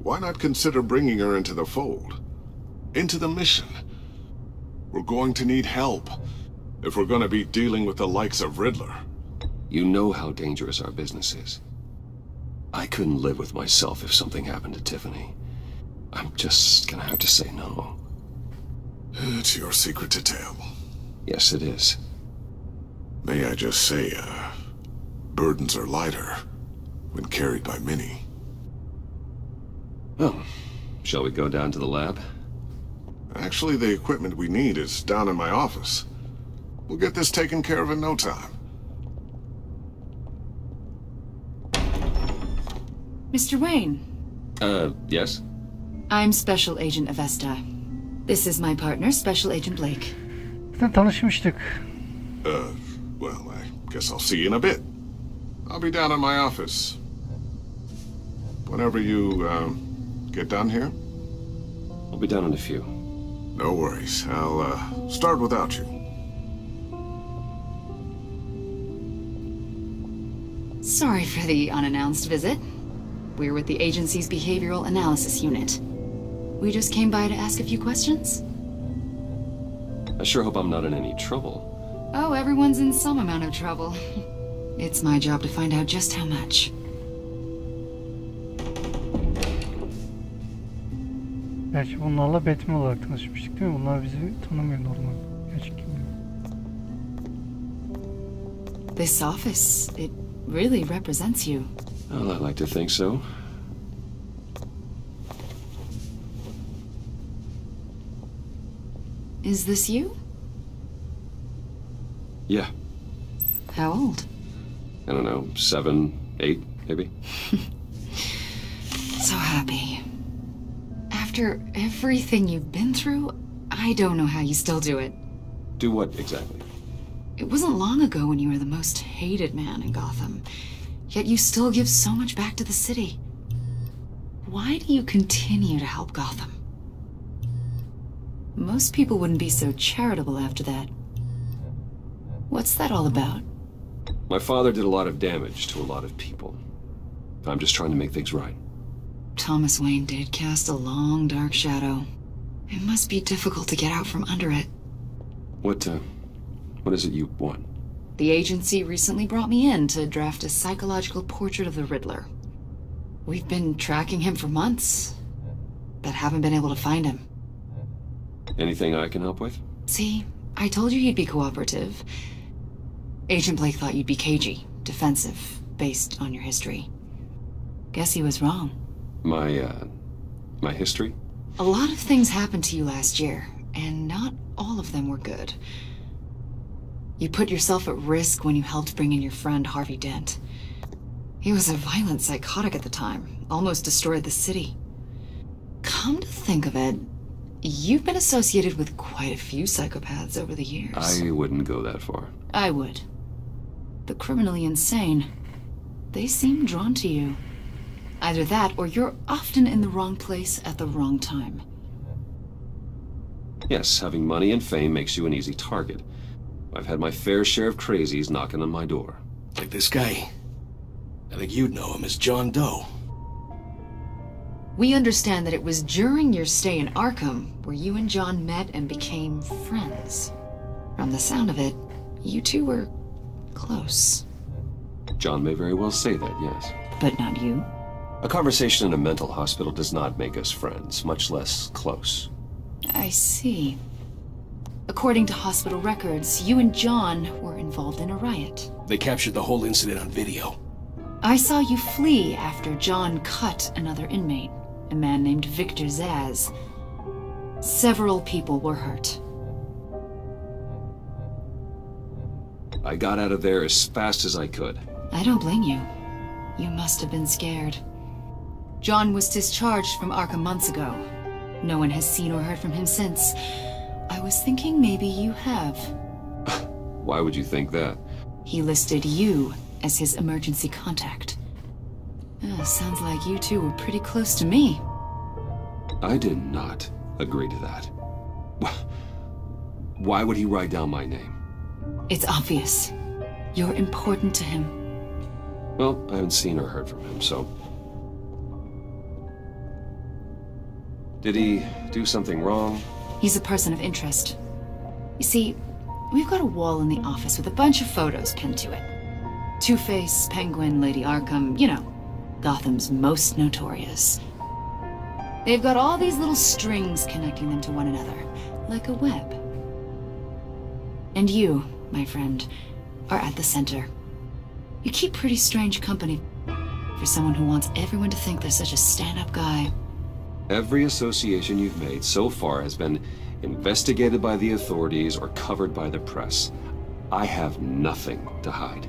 why not consider bringing her into the fold? Into the mission? We're going to need help if we're going to be dealing with the likes of Riddler. You know how dangerous our business is. I couldn't live with myself if something happened to Tiffany. I'm just gonna have to say no. It's your secret to tell. Yes, it is. May I just say, burdens are lighter when carried by many. Well, shall we go down to the lab? Actually, the equipment we need is down in my office. We'll get this taken care of in no time. Mr. Wayne. Yes? I'm Special Agent Avesta. This is my partner, Special Agent Blake. Zaten tanışmıştık. Well, I guess I'll see you in a bit. I'll be down in my office. Whenever you, get done here? I'll be down in a few. No worries. I'll, start without you. Sorry for the unannounced visit. We're with the agency's Behavioral Analysis Unit. We just came by to ask a few questions. I sure hope I'm not in any trouble. Oh, everyone's in some amount of trouble. It's my job to find out just how much. Gerçi bunlarla Batman olarak tanışmıştık değil mi? Bunlar bizi tanımıyor normal. Gerçi kim bilir. This office, it really represents you. Well, I like to think so. Is this you? Yeah. How old? I don't know, 7, 8, maybe? So happy. After everything you've been through, I don't know how you still do it. Do what, exactly? It wasn't long ago when you were the most hated man in Gotham, yet you still give so much back to the city. Why do you continue to help Gotham? Most people wouldn't be so charitable after that. What's that all about? My father did a lot of damage to a lot of people. I'm just trying to make things right. Thomas Wayne did cast a long, dark shadow. It must be difficult to get out from under it. What is it you want? The agency recently brought me in to draft a psychological portrait of the Riddler. We've been tracking him for months, but haven't been able to find him. Anything I can help with? See, I told you he'd be cooperative. Agent Blake thought you'd be cagey, defensive, based on your history. Guess he was wrong. My history? A lot of things happened to you last year, and not all of them were good. You put yourself at risk when you helped bring in your friend Harvey Dent. He was a violent psychotic at the time, almost destroyed the city. Come to think of it, you've been associated with quite a few psychopaths over the years. I wouldn't go that far. I would. The criminally insane, they seem drawn to you. Either that, or you're often in the wrong place at the wrong time. Yes, having money and fame makes you an easy target. I've had my fair share of crazies knocking on my door. Like this guy. I think you'd know him as John Doe. We understand that it was during your stay in Arkham where you and John met and became friends. From the sound of it, you two were close. John may very well say that, yes. But not you. A conversation in a mental hospital does not make us friends, much less close. I see. According to hospital records, you and John were involved in a riot. They captured the whole incident on video. I saw you flee after John cut another inmate, a man named Victor Zaz. Several people were hurt. I got out of there as fast as I could. I don't blame you. You must have been scared. John was discharged from Arkham months ago. No one has seen or heard from him since. I was thinking maybe you have. Why would you think that? He listed you as his emergency contact. Sounds like you two were pretty close to me. I did not agree to that. Why would he write down my name? It's obvious. You're important to him. Well, I haven't seen or heard from him, so... Did he do something wrong? He's a person of interest. You see, we've got a wall in the office with a bunch of photos pinned to it. Two-Face, Penguin, Lady Arkham, you know, Gotham's most notorious. They've got all these little strings connecting them to one another, like a web. And you, my friend, are at the center. You keep pretty strange company for someone who wants everyone to think they're such a stand-up guy. Every association you've made so far has been investigated by the authorities or covered by the press. I have nothing to hide.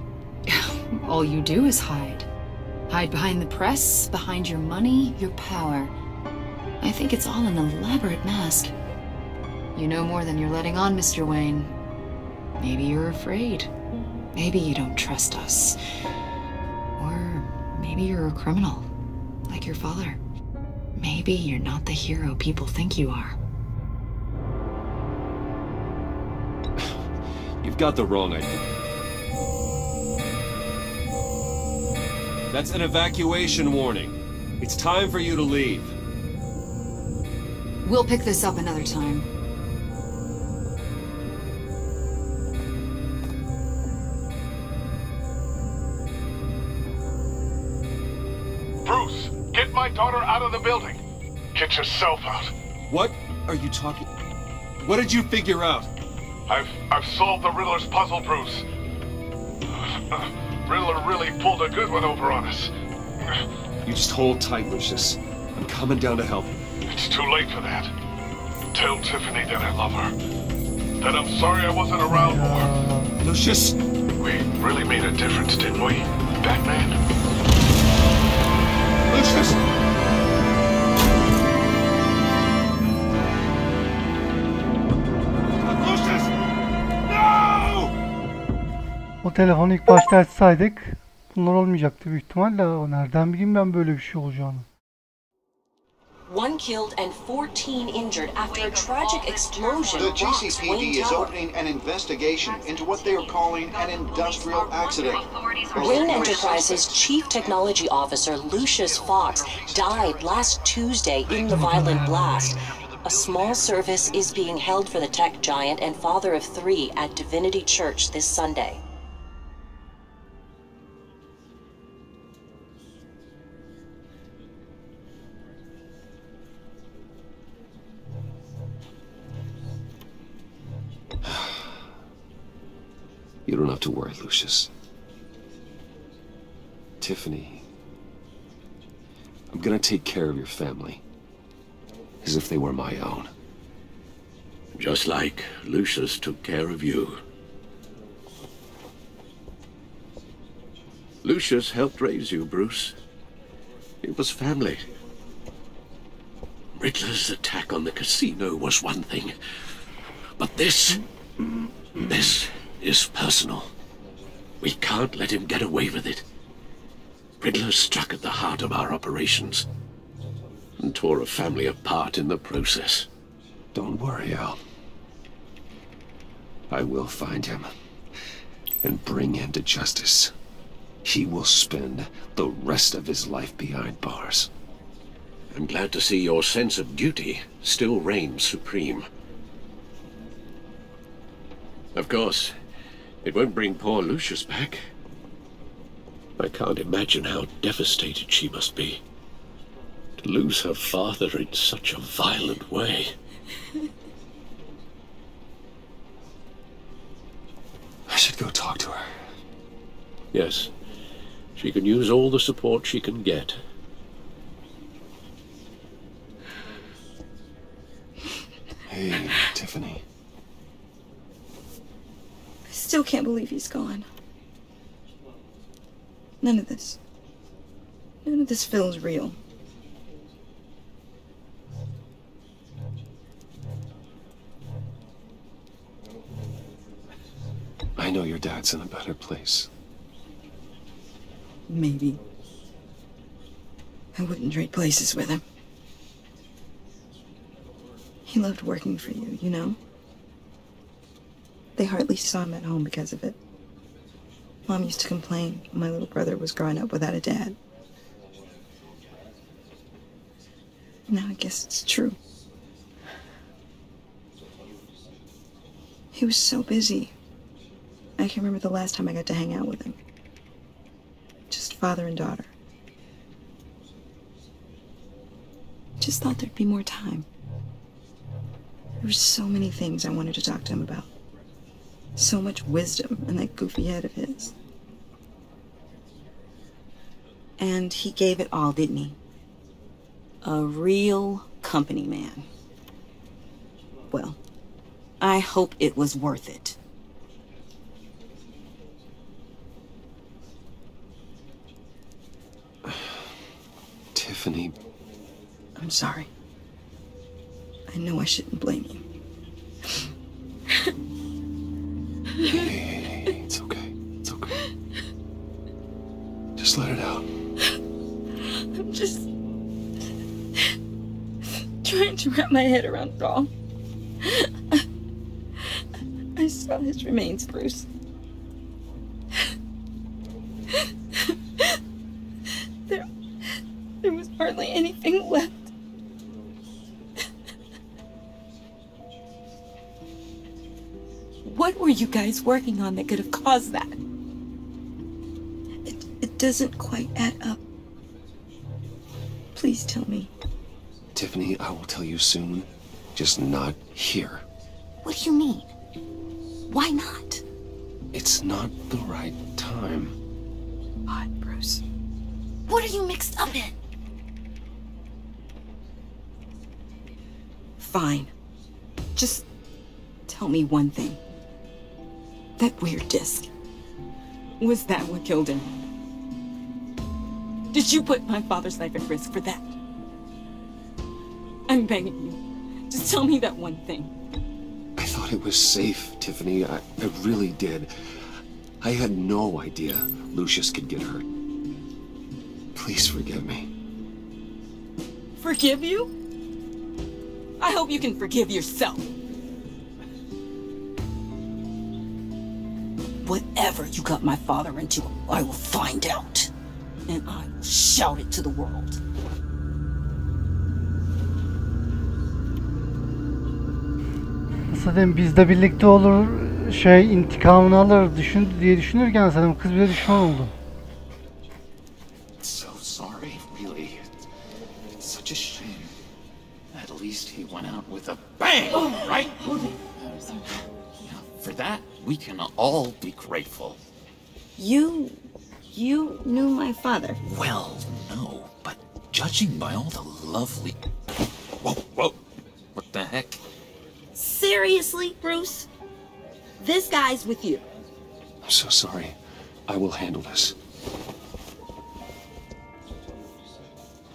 All you do is hide. Hide behind the press, behind your money, your power. I think it's all an elaborate mask. You know more than you're letting on, Mr. Wayne. Maybe you're afraid. Maybe you don't trust us. Or maybe you're a criminal, like your father. Maybe you're not the hero people think you are. You've got the wrong idea. That's an evacuation warning. It's time for you to leave. We'll pick this up another time. Bruce, get my daughter out of the building. Get yourself out. What are you talking? What did you figure out? I've solved the Riddler's puzzle, Bruce. Riddler really pulled a good one over on us. You just hold tight, Lucius. I'm coming down to help you. It's too late for that. Tell Tiffany that I love her. That I'm sorry I wasn't around more. Lucius! We really made a difference, didn't we, Batman? Lucius! O telefonu ilk başta açsaydık bunlar olmayacaktı büyük ihtimalle. O nereden bileyim ben böyle bir şey olacağını. One killed and 14 injured after a tragic explosion. The GCPD is opening an investigation into what they are calling an industrial accident. Wayne Enterprises' Chief Technology Officer Lucius Fox died last Tuesday in the violent blast. A small service is being held for the tech giant and father of 3 at Divinity Church this Sunday. You don't have to worry, Lucius. Tiffany, I'm gonna take care of your family. As if they were my own. Just like Lucius took care of you. Lucius helped raise you, Bruce. It was family. Riddler's attack on the casino was one thing. But this is personal. We can't let him get away with it. Riddler struck at the heart of our operations and tore a family apart in the process. Don't worry, Al. I will find him and bring him to justice. He will spend the rest of his life behind bars. I'm glad to see your sense of duty still reigns supreme. Of course, it won't bring poor Lucius back. I can't imagine how devastated she must be. To lose her father in such a violent way. I should go talk to her. Yes, she can use all the support she can get. Hey, Tiffany. I still can't believe he's gone. None of this feels real. I know your dad's in a better place. Maybe. I wouldn't trade places with him. He loved working for you, you know? They hardly saw him at home because of it. Mom used to complain when my little brother was growing up without a dad. Now I guess it's true. He was so busy. I can remember the last time I got to hang out with him. Just father and daughter. Just thought there'd be more time. There were so many things I wanted to talk to him about. So much wisdom in that goofy head of his. And he gave it all, didn't he? A real company man. Well, I hope it was worth it. Tiffany. I'm sorry. I know I shouldn't blame you. Hey, it's okay. It's okay. Just let it out. I'm just trying to wrap my head around it all. I saw his remains, Bruce. There was hardly anything left. What were you guys working on that could have caused that? It doesn't quite add up. Please tell me. Tiffany, I will tell you soon. Just not here. What do you mean? Why not? It's not the right time. Odd, Bruce. What are you mixed up in? Fine. Just tell me one thing. That weird disc. Was that what killed him? Did you put my father's life at risk for that? I'm begging you. Just tell me that one thing. I thought it was safe, Tiffany. I really did. I had no idea Lucius could get hurt. Please forgive me. Forgive you? I hope you can forgive yourself. Whatever you got my father into, I will find out. And I will shout it to the world. Zaten bizle birlikte olur, intikamını alır diye düşünürken zaten kız bile düşman oldu. So sorry, really. It's such a shame. At least he went out with a bang, right? For that, we can all be grateful. You knew my father? Well, no, but judging by all the lovely... Whoa, what the heck? Seriously, Bruce? This guy's with you. I'm so sorry. I will handle this.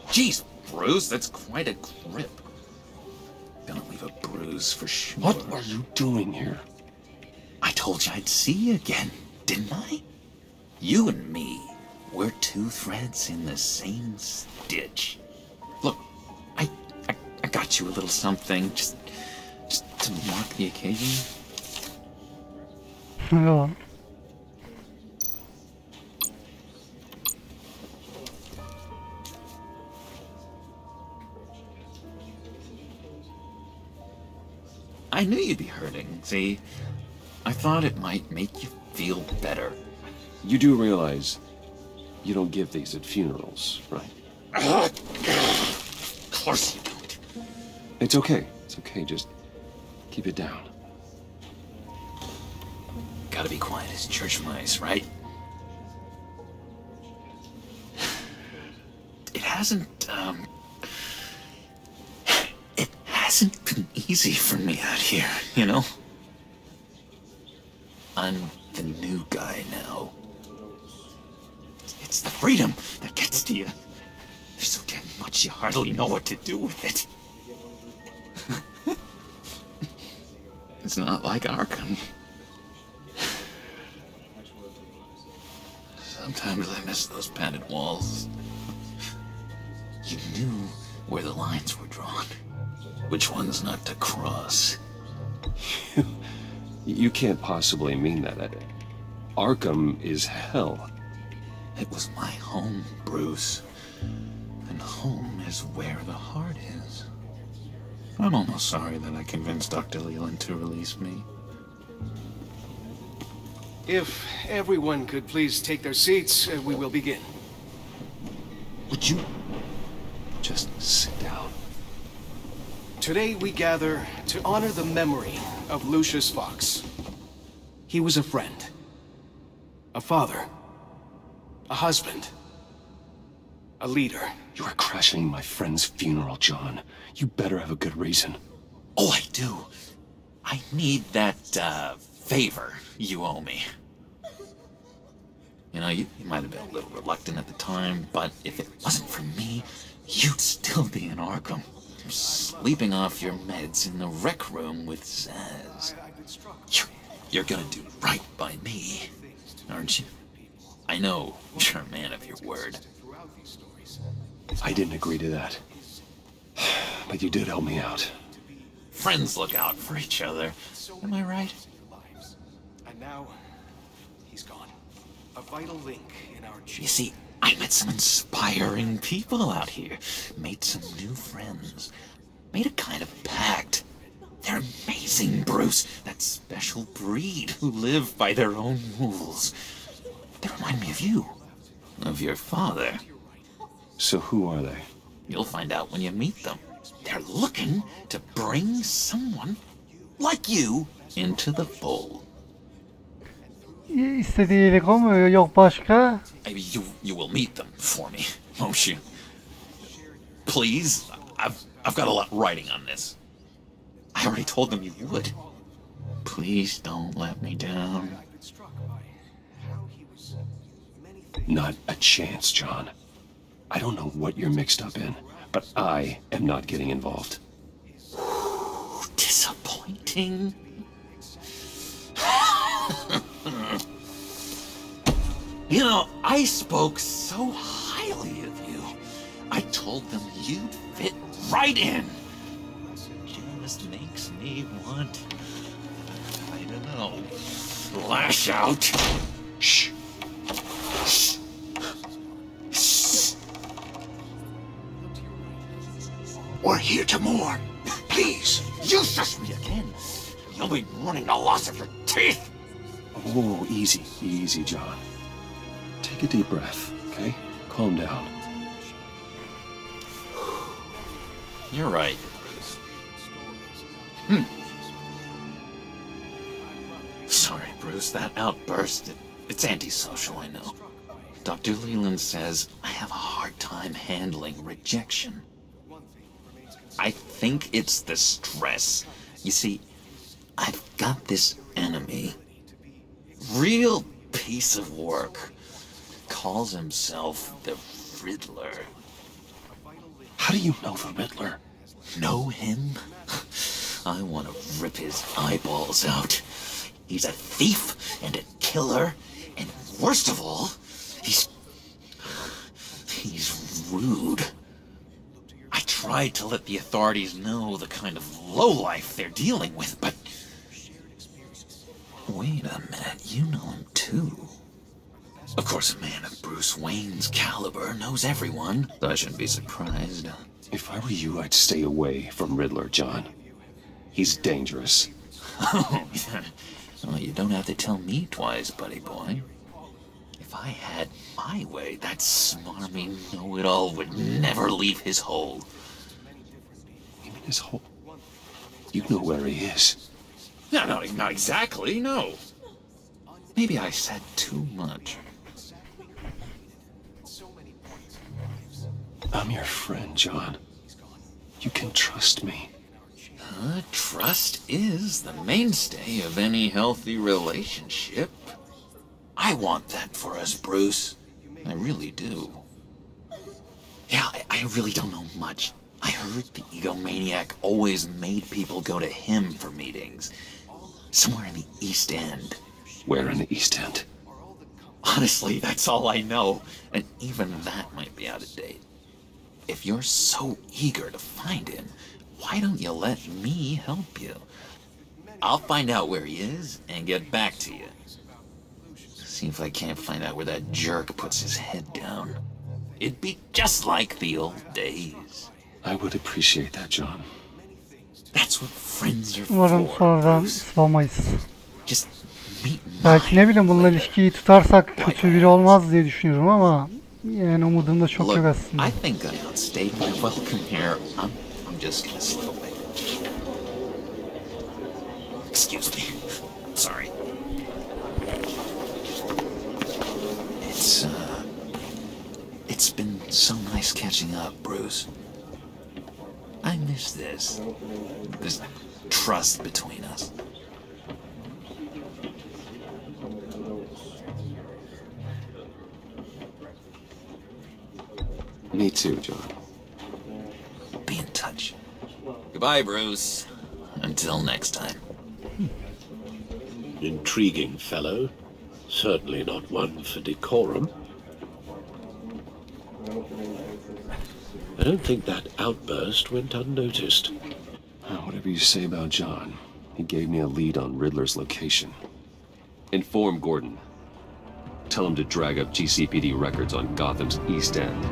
Jeez, Bruce, that's quite a grip. Gonna leave a bruise for sure. What are you doing here? I told you I'd see you again, didn't I? You and me, we're two threads in the same stitch. Look, I got you a little something, just to mark the occasion. Go on. I knew you'd be hurting, see? I thought it might make you feel better. You do realize you don't give these at funerals, right? Of course you don't. It's okay. It's okay. Just keep it down. Gotta be quiet as church mice, right? It hasn't been easy for me out here, you know? I'm the new guy now. It's the freedom that gets to you. There's so damn much you hardly know what to do with it. It's not like ARKHAM. Sometimes I miss those padded walls. You knew where the lines were drawn. Which ones not to cross. You can't possibly mean that. ARKHAM is hell. It was my home, Bruce. And home is where the heart is. I'm almost sorry that I convinced Dr. Leland to release me. If everyone could please take their seats, we will begin. Would you just sit down? Today we gather to honor the memory of Lucius Fox. He was a friend, a father, a husband, A leader. You are crashing my friend's funeral, John. You better have a good reason. Oh, I do. I need that, favor you owe me. You know, you might have been a little reluctant at the time, but if it wasn't for me, you'd still be in Arkham. You're sleeping off your meds in the rec room with Zaz. You're gonna do right by me, aren't you? I know you're a man of your word. I didn't agree to that. But you did help me out. Friends look out for each other. Am I right? And now, he's gone. A vital link in our chain. You see, I met some inspiring people out here. Made some new friends. Made a kind of pact. They're amazing, Bruce. That special breed who live by their own rules. They remind me of you. Of your father. So who are they? You'll find out when you meet them. They're looking to bring someone like you into the fold. İstediği o yok başka. You will meet them for me, won't you? Please, I've got a lot writing on this. I already told them you would. Please don't let me down. Not a chance, John. I don't know what you're mixed up in, but I am not getting involved. Disappointing. You know, I spoke so highly of you. I told them you'd fit right in. Just makes me want, I don't know, lash out. Shh. Shh. Shh. We're here to mourn. Please. You shush me again. You'll be mourning the loss of your teeth. Oh, easy, easy, John. Take a deep breath, okay? Calm down. You're right. Sorry, Bruce, that outburst, it's antisocial, I know. Dr. Leland says I have a hard time handling rejection. I think it's the stress. You see, I've got this enemy. Real piece of work. Calls himself the Riddler. How do you know the Riddler? Know him? I want to rip his eyeballs out. He's a thief and a killer, and worst of all, he's rude. I tried to let the authorities know the kind of lowlife they're dealing with, but... Wait a minute, you know him too. Of course, a man of Bruce Wayne's caliber knows everyone, so I shouldn't be surprised. If I were you, I'd stay away from Riddler, John. He's dangerous. Well, you don't have to tell me twice, buddy boy. If I had my way, that smarmy know-it-all would never leave his hole. You mean his hole? You know where he is. No, not exactly, no. Maybe I said too much. I'm your friend, John. You can trust me. Trust is the mainstay of any healthy relationship. I want that for us, Bruce. I really do. Yeah, I really don't know much. I heard the egomaniac always made people go to him for meetings. Somewhere in the East End. Where in the East End? Honestly, that's all I know. And even that might be out of date. If you're so eager to find him, why don't you let me help you? I'll find out where he is and get back to you. See if I can't find out where that jerk puts his head down. It'd be just like the old days. I would appreciate that, John. That's what friends are Umarım for. sonradan sıvamayız. Just meet Belki ne bileyim bununla ilişkiyi tutarsak kötü biri olmaz diye düşünüyorum ama yani umudum da çok yok aslında. I think I outstayed my welcome here. I'm just gonna slip away. Excuse me. Sorry. It's been So nice catching up, Bruce. I miss this. This trust between us. Me too, John. Be in touch. Goodbye, Bruce. Until next time. Intriguing fellow. Certainly not one for decorum. I don't think that outburst went unnoticed. Whatever you say about John, he gave me a lead on Riddler's location. Inform Gordon. Tell him to drag up GCPD records on Gotham's East End.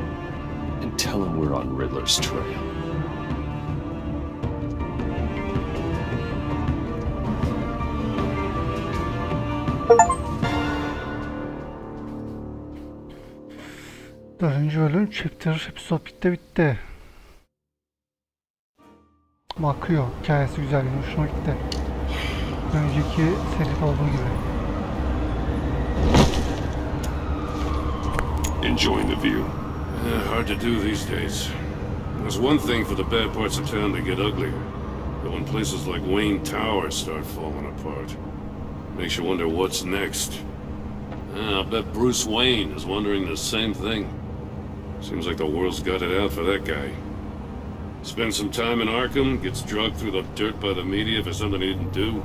And tell him we're on Riddler's trail. Dördüncü bölüm chapter episode bitti. Bakıyor. Hikayesi güzel. Hoşuma gitti. Önceki seride olduğu gibi. Enjoying the view? Hard to do these days. There's one thing for the bad parts of town to get uglier. But when places like Wayne Tower start falling apart, makes you wonder what's next. I'll bet Bruce Wayne is wondering the same thing. Seems like the world's got it out for that guy. Spends some time in Arkham, gets drugged through the dirt by the media for something he didn't do.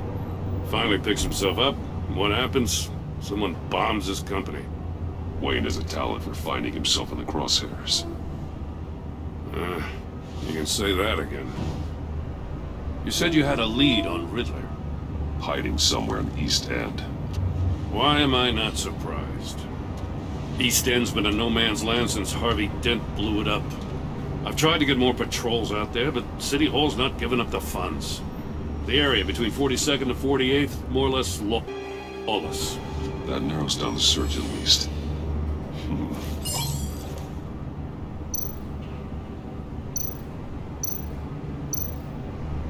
Finally picks himself up, and what happens? Someone bombs his company. Wayne has a talent for finding himself in the crosshairs. You can say that again. You said you had a lead on Riddler. Hiding somewhere in the East End. Why am I not surprised? East End's been a no-man's land since Harvey Dent blew it up. I've tried to get more patrols out there, but City Hall's not giving up the funds. The area between 42nd and 48th, more or less lawless. That narrows down the search at least.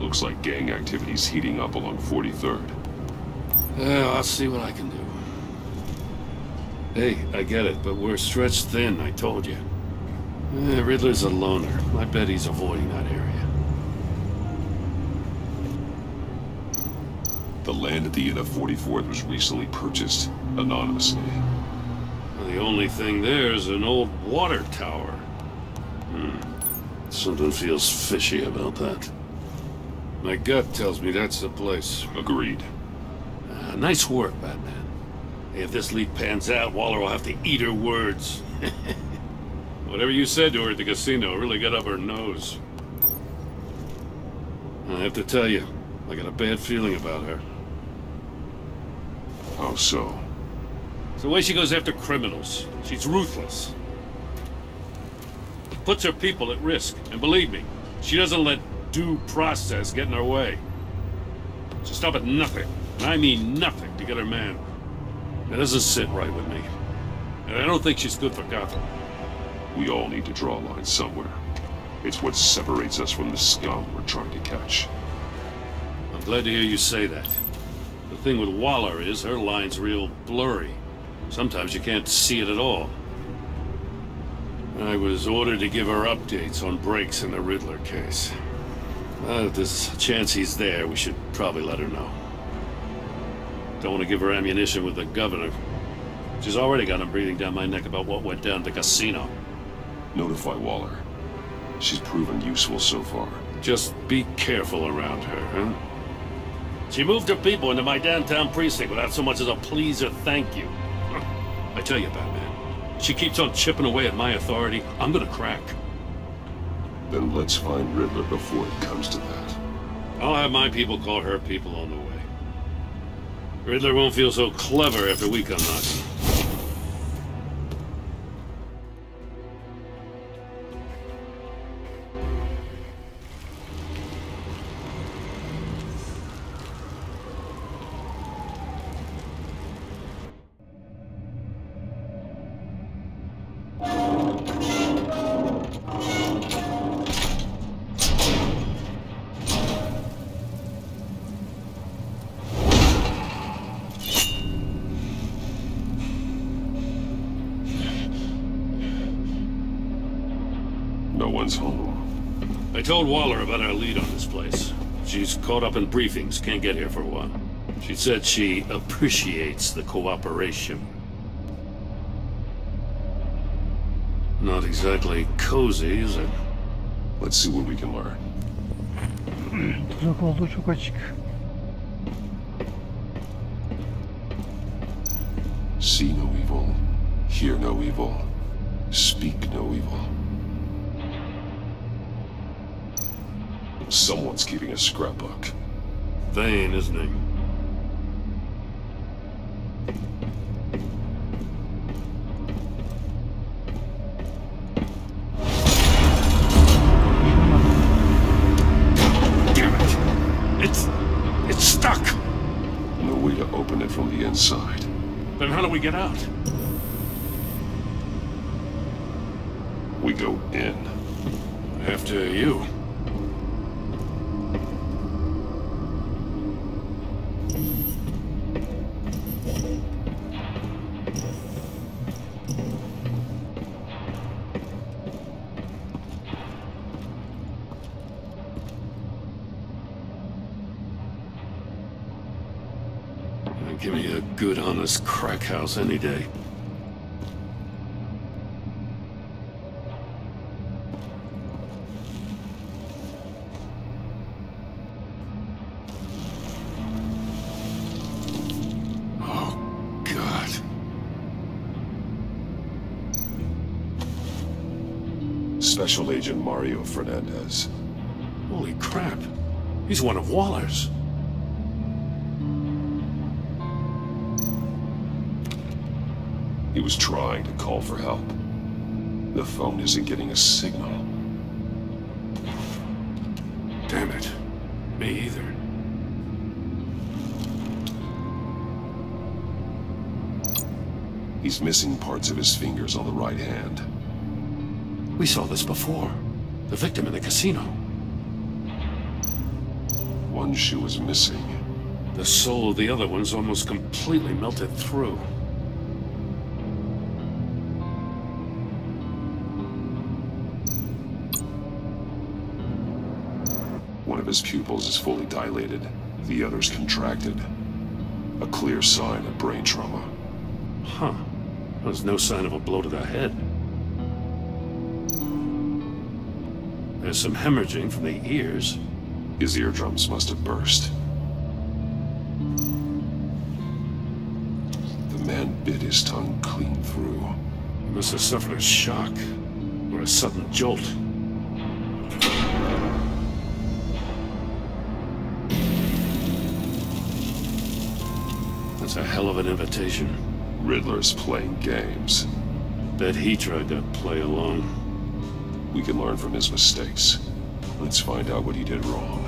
Looks like gang activity's heating up along 43rd. I'll see what I can do. Hey, I get it, but we're stretched thin, I told you. Riddler's a loner. I bet he's avoiding that area. The land at the end of 44th was recently purchased, anonymously. Well, the only thing there is an old water tower. Something feels fishy about that. My gut tells me that's the place. Agreed. Nice work, Batman. Hey, if this lead pans out, Waller will have to eat her words. Whatever you said to her at the casino really got up her nose. I have to tell you, I got a bad feeling about her. How so? It's the way she goes after criminals. She's ruthless. Puts her people at risk, and believe me, she doesn't let due process get in her way. She'll stop at nothing, and I mean nothing, to get her man. That doesn't sit right with me. And I don't think she's good for Gotham. We all need to draw a line somewhere. It's what separates us from the scum we're trying to catch. I'm glad to hear you say that. The thing with Waller is her line's real blurry. Sometimes you can't see it at all. I was ordered to give her updates on breaks in the Riddler case. If there's a chance he's there, we should probably let her know. Don't want to give her ammunition with the governor. She's already got him breathing down my neck about what went down at the casino. Notify Waller. She's proven useful so far. Just be careful around her, huh? She moved her people into my downtown precinct without so much as a please or thank you. I tell you, Batman, she keeps on chipping away at my authority, I'm gonna crack. Then let's find Riddler before it comes to that. I'll have my people call her people on the way. Riddler won't feel so clever after we come knocking. No one's home. I told Waller about our lead on this place. She's caught up in briefings, can't get here for a while. She said she appreciates the cooperation. Not exactly cozy, is it? Let's see what we can learn. Tuzak olduğu çok açık. See no evil, hear no evil, speak no evil. Someone's keeping a scrapbook. Vain, isn't he? Damn it! It's stuck! No way to open it from the inside. Then how do we get out? We go in. After you. Give me a good, honest crack house any day. Oh, God. Special Agent Mario Fernandez. Holy crap. He's one of Waller's. He was trying to call for help. The phone isn't getting a signal. Damn it. Me either. He's missing parts of his fingers on the right hand. We saw this before. The victim in the casino. One shoe is missing. The sole of the other one's almost completely melted through. One of his pupils is fully dilated, the other's contracted. A clear sign of brain trauma. Huh. There's no sign of a blow to the head. There's some hemorrhaging from the ears. His eardrums must have burst. The man bit his tongue clean through. He must have suffered a shock, or a sudden jolt. That's a hell of an invitation. Riddler's playing games. Bet he tried to play along. We can learn from his mistakes. Let's find out what he did wrong.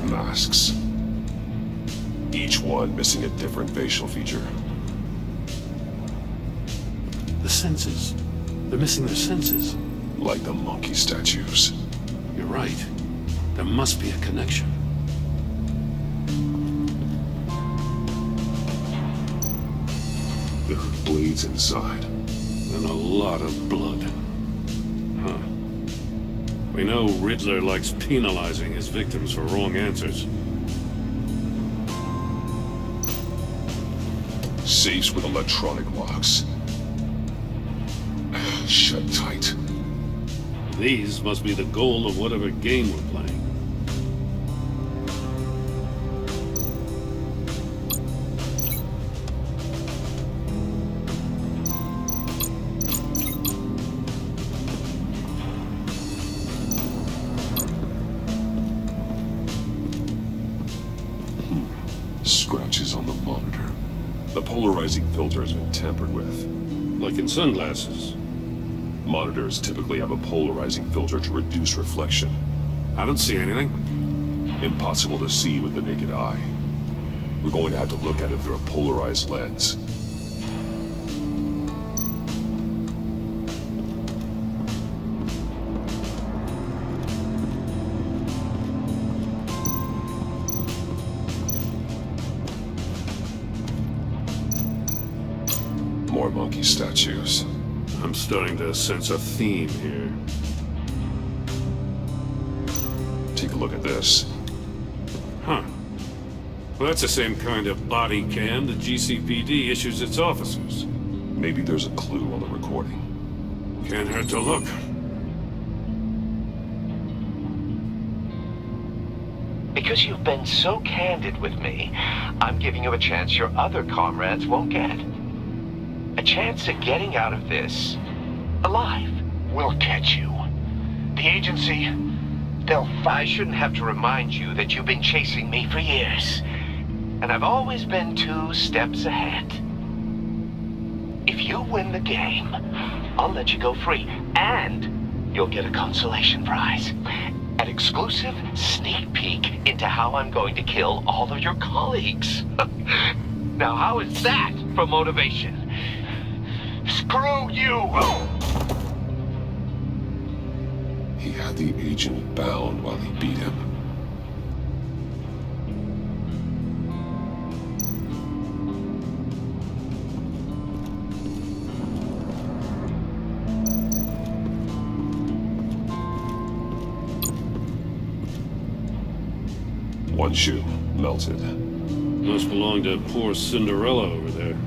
Masks. Each one missing a different facial feature. The senses. They're missing their senses. Like the monkey statues. You're right. There must be a connection. There are blades inside. And a lot of blood. Huh. We know Riddler likes penalizing his victims for wrong answers. Safes with electronic locks. Shut tight. These must be the goal of whatever game we're playing. Scratches on the monitor. The polarizing filter has been tampered with. Like in sunglasses. Monitors typically have a polarizing filter to reduce reflection. I don't see anything. Impossible to see with the naked eye. We're going to have to look at it through a polarized lens. monkey statues. I'm starting to sense a theme here. Take a look at this. Huh. Well, that's the same kind of body cam the GCPD issues its officers. Maybe there's a clue on the recording. Can't hurt to look. Because you've been so candid with me, I'm giving you a chance your other comrades won't get. A chance at getting out of this alive. We'll catch you. The agency, I shouldn't have to remind you that you've been chasing me for years. And I've always been 2 steps ahead. If you win the game, I'll let you go free. And you'll get a consolation prize. An exclusive sneak peek into how I'm going to kill all of your colleagues. Now, how is that for motivation? Screw you! He had the agent bound while he beat him. One shoe, melted. Must belong to poor Cinderella over there.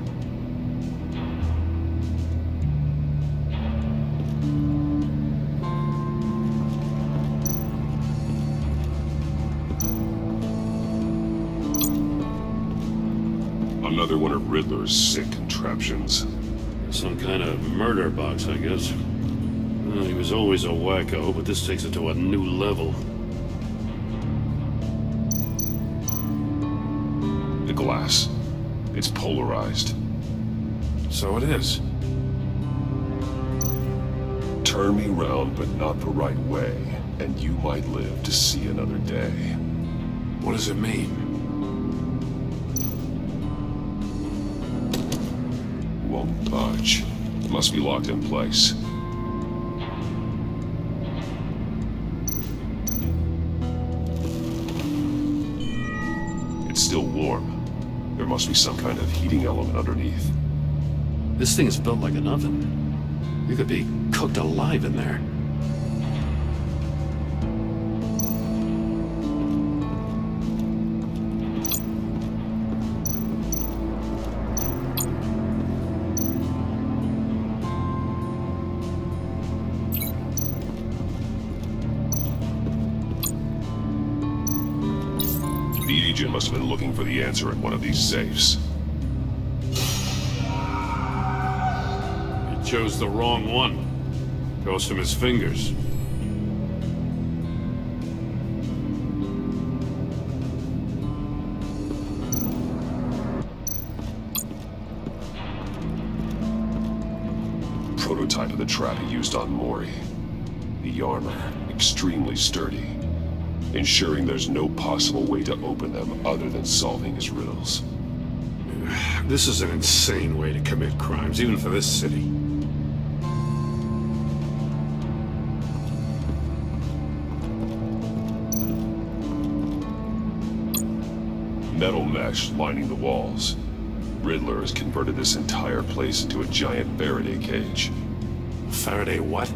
Another one of Riddler's sick contraptions. Some kind of murder box, I guess. Well, he was always a wacko, but this takes it to a new level. The glass. It's polarized. So it is. Turn me round, but not the right way, and you might live to see another day. What does it mean? Won't budge. Must be locked in place. It's still warm. There must be some kind of heating element underneath. This thing is built like an oven. You could be cooked alive in there. The agent must have been looking for the answer in one of these safes. He chose the wrong one. Cost him his fingers. Prototype of the trap he used on Mori. The armor, extremely sturdy, ensuring there's no possible way to open them other than solving his riddles. This is an insane way to commit crimes, even for this city. Metal mesh lining the walls. Riddler has converted this entire place into a giant Faraday cage. Faraday what?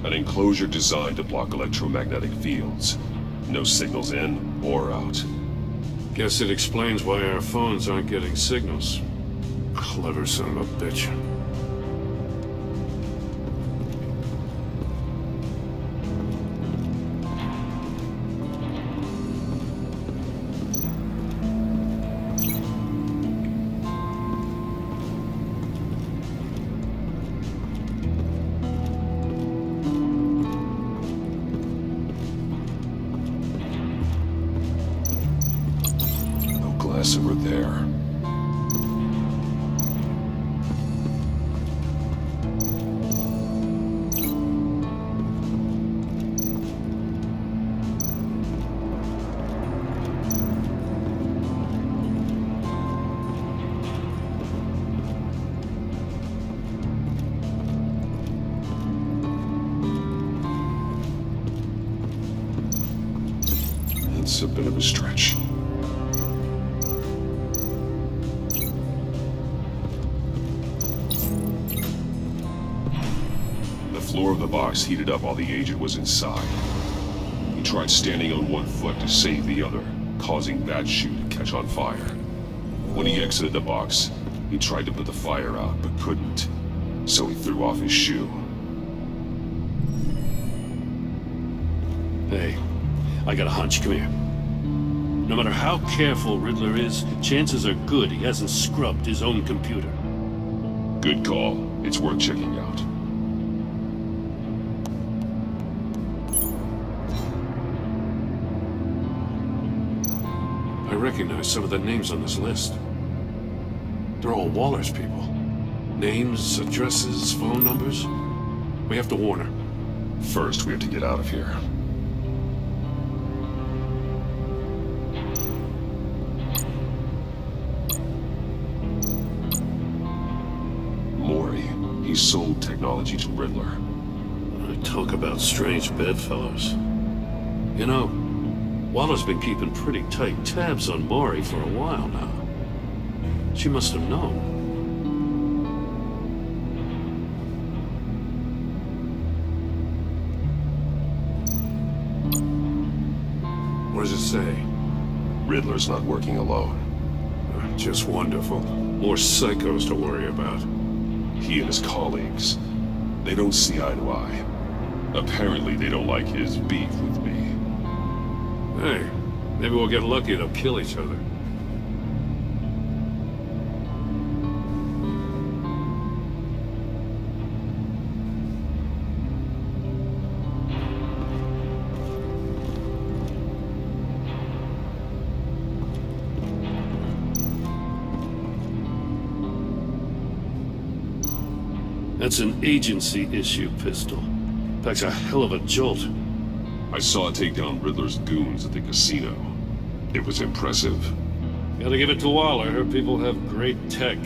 An enclosure designed to block electromagnetic fields. No signals in or out. Guess it explains why our phones aren't getting signals. Clever son of a bitch. Over there. It's a bit of a stretch. floor of the box heated up while the agent was inside. He tried standing on one foot to save the other, causing that shoe to catch on fire. When he exited the box, he tried to put the fire out, but couldn't, so he threw off his shoe. Hey, I got a hunch. Come here. No matter how careful Riddler is, chances are good he hasn't scrubbed his own computer. Good call. It's worth checking out. I recognize some of the names on this list. They're all Waller's people. Names, addresses, phone numbers. We have to warn her. First, we have to get out of here. He sold technology to Riddler. Talk about strange bedfellows. You know, Waller's been keeping pretty tight tabs on Maury for a while now. She must have known. What does it say? Riddler's not working alone. Just wonderful. More psychos to worry about. He and his colleagues, they don't see eye to eye. Apparently they don't like his beef with me. Hey, maybe we'll get lucky and they'll kill each other. That's an agency-issue pistol. Packs a hell of a jolt. I saw it take down Riddler's goons at the casino. It was impressive. Gotta give it to Waller. Her people have great tech.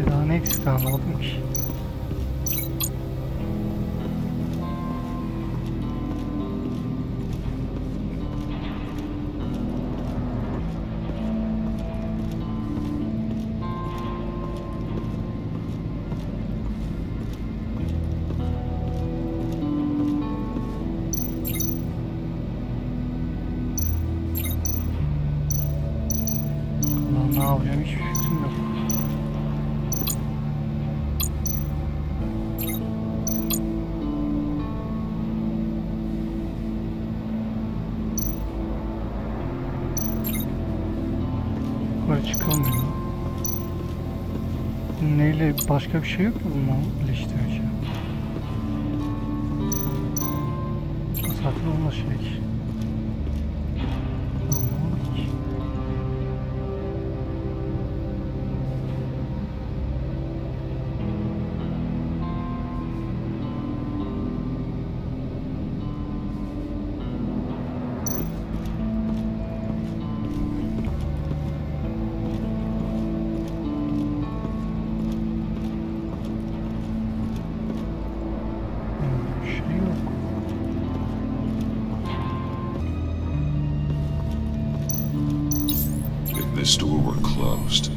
Daha ne eksik anlamadım ki. Ne yapacağım hiçbir fikrim yok. Yukarı çıkamıyor. Neyle başka bir şey yok mu bununla birleştireceğim? Zaten onunla şey. This door were closed,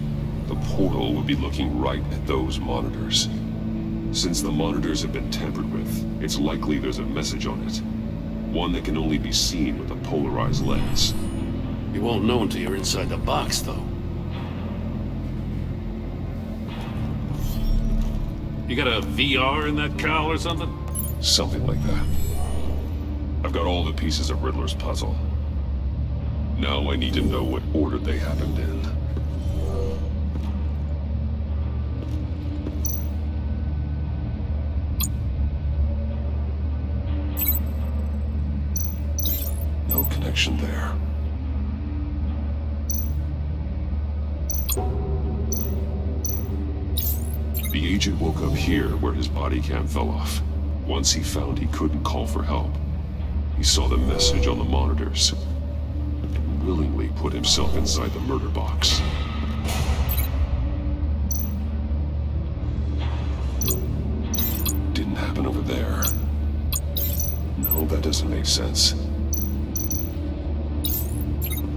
the portal would be looking right at those monitors. Since the monitors have been tampered with, it's likely there's a message on it. One that can only be seen with a polarized lens. You won't know until you're inside the box, though. You got a VR in that cowl or something? Something like that. I've got all the pieces of Riddler's puzzle. Now I need to know what order they happened in. No connection there. The agent woke up here where his body cam fell off. Once he found he couldn't call for help, he saw the message on the monitors and willingly put himself inside the murder box. Didn't happen over there. No, that doesn't make sense.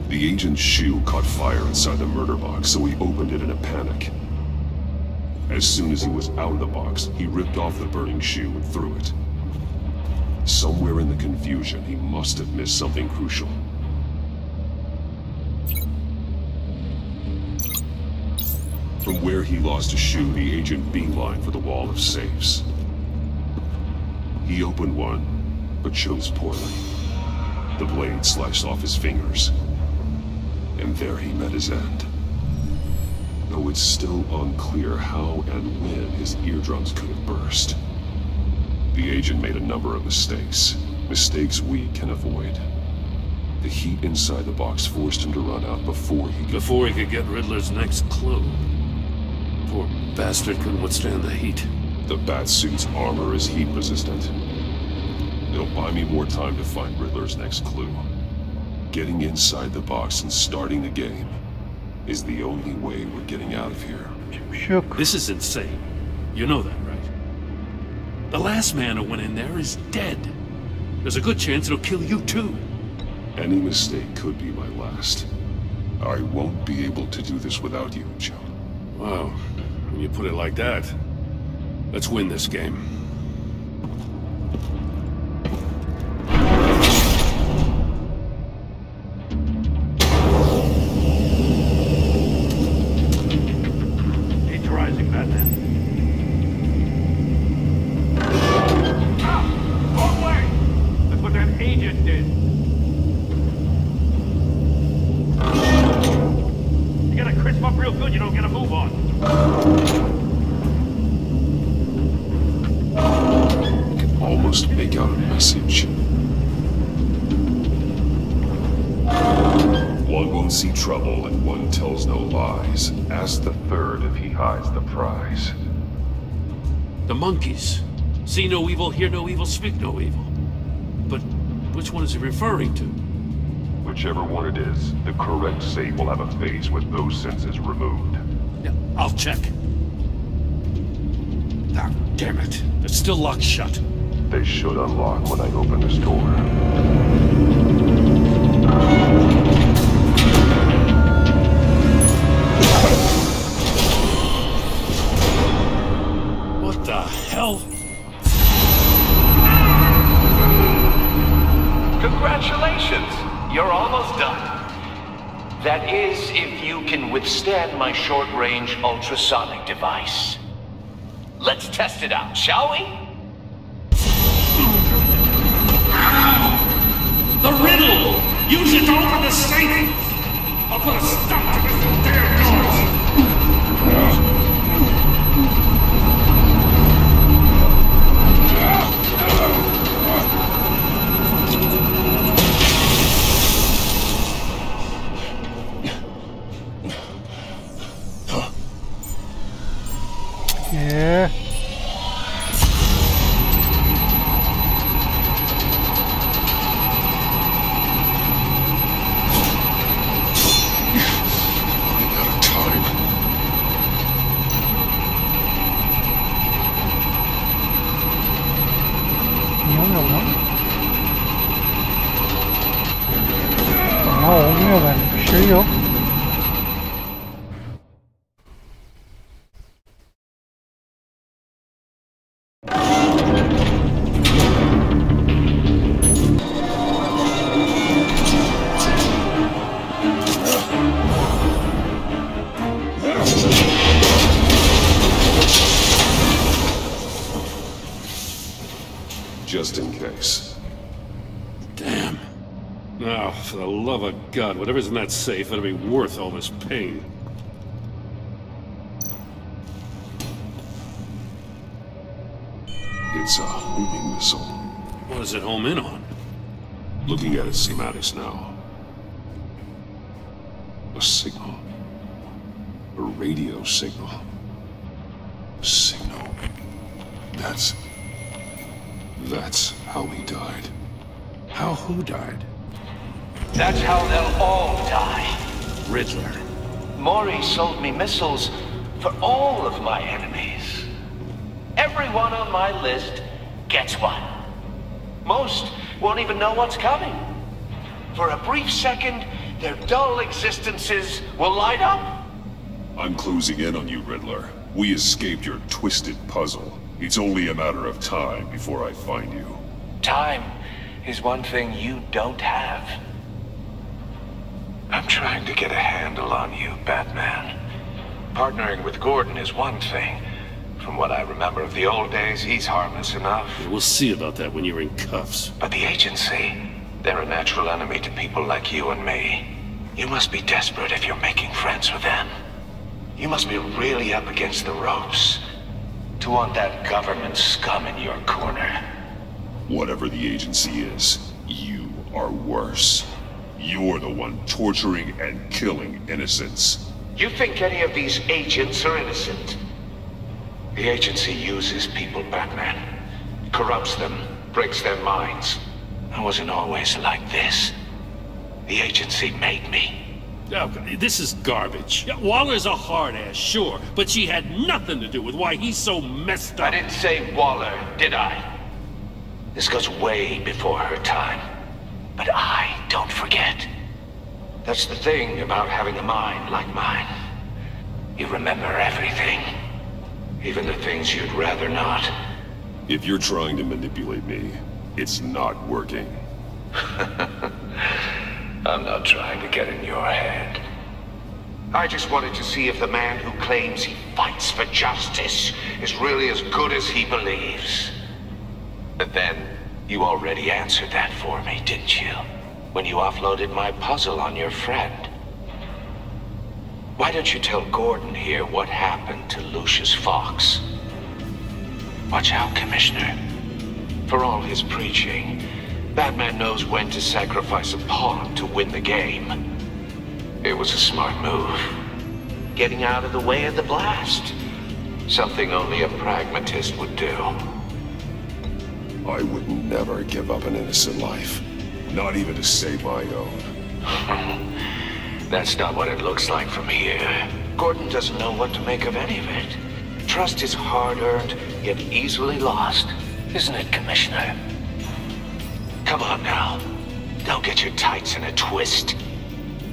The agent's shoe caught fire inside the murder box, so he opened it in a panic. As soon as he was out of the box, he ripped off the burning shoe and threw it. Somewhere in the confusion, he must have missed something crucial. From where he lost a shoe, the agent beelined for the wall of safes. He opened one, but chose poorly. The blade sliced off his fingers, and there he met his end. Though it's still unclear how and when his eardrums could have burst. The agent made a number of mistakes. Mistakes we can avoid. The heat inside the box forced him to run out before he could get Riddler's next clue. Poor bastard couldn't withstand the heat. The Batsuit's armor is heat resistant. It'll buy me more time to find Riddler's next clue. Getting inside the box and starting the game is the only way we're getting out of here. This is insane. You know that, right? The last man who went in there is dead. There's a good chance it'll kill you too. Any mistake could be my last. I won't be able to do this without you, Joe. Wow, when you put it like that, let's win this game. Make out a message. One won't see trouble and one tells no lies. Ask the third if he hides the prize. The monkeys. See no evil, hear no evil, speak no evil. But which one is he referring to? Whichever one it is, the correct save will have a phase with those senses removed. Yeah, I'll check. Ah, damn it. It's still locked shut. They should unlock when I open this door. What the hell? Congratulations! You're almost done. That is, if you can withstand my short-range ultrasonic device. Let's test it out, shall we? The riddle! Use it to open the safe! I'll put a stop to this damn noise! Yeah. Olmuyor bende. Bir şey yok. Just in case. Damn. Now, for the love of God, whatever's in that safe better be worth all this pain. It's a homing missile. What does it home in on? Looking at its schematics now. A signal. A radio signal. A signal. That's how he died. How who died? That's how they'll all die. Riddler. Maury sold me missiles for all of my enemies. Everyone on my list gets one. Most won't even know what's coming. For a brief second, their dull existences will light up. I'm closing in on you, Riddler. We escaped your twisted puzzle. It's only a matter of time before I find you. Time is one thing you don't have. I'm trying to get a handle on you, Batman. Partnering with Gordon is one thing. From what I remember of the old days, he's harmless enough. We'll see about that when you're in cuffs. But the agency, they're a natural enemy to people like you and me. You must be desperate if you're making friends with them. You must be really up against the ropes to want that government scum in your corner. Whatever the agency is, you are worse. You're the one torturing and killing innocents. You think any of these agents are innocent? The agency uses people, Batman. Corrupts them, breaks their minds. I wasn't always like this. The agency made me. Oh, this is garbage. Yeah, Waller's a hard-ass, sure, but she had nothing to do with why he's so messed up. I didn't say Waller, did I? This goes way before her time. But I don't forget. That's the thing about having a mind like mine. You remember everything. Even the things you'd rather not. If you're trying to manipulate me, it's not working. I'm not trying to get in your head. I just wanted to see if the man who claims he fights for justice is really as good as he believes. But then, you already answered that for me, didn't you? When you offloaded my puzzle on your friend. Why don't you tell Gordon here what happened to Lucius Fox? Watch out, Commissioner. For all his preaching, Batman knows when to sacrifice a pawn to win the game. It was a smart move. Getting out of the way of the blast. Something only a pragmatist would do. I would never give up an innocent life. Not even to save my own. That's not what it looks like from here. Gordon doesn't know what to make of any of it. Trust is hard-earned, yet easily lost. Isn't it, Commissioner? Come on now. Don't get your tights in a twist.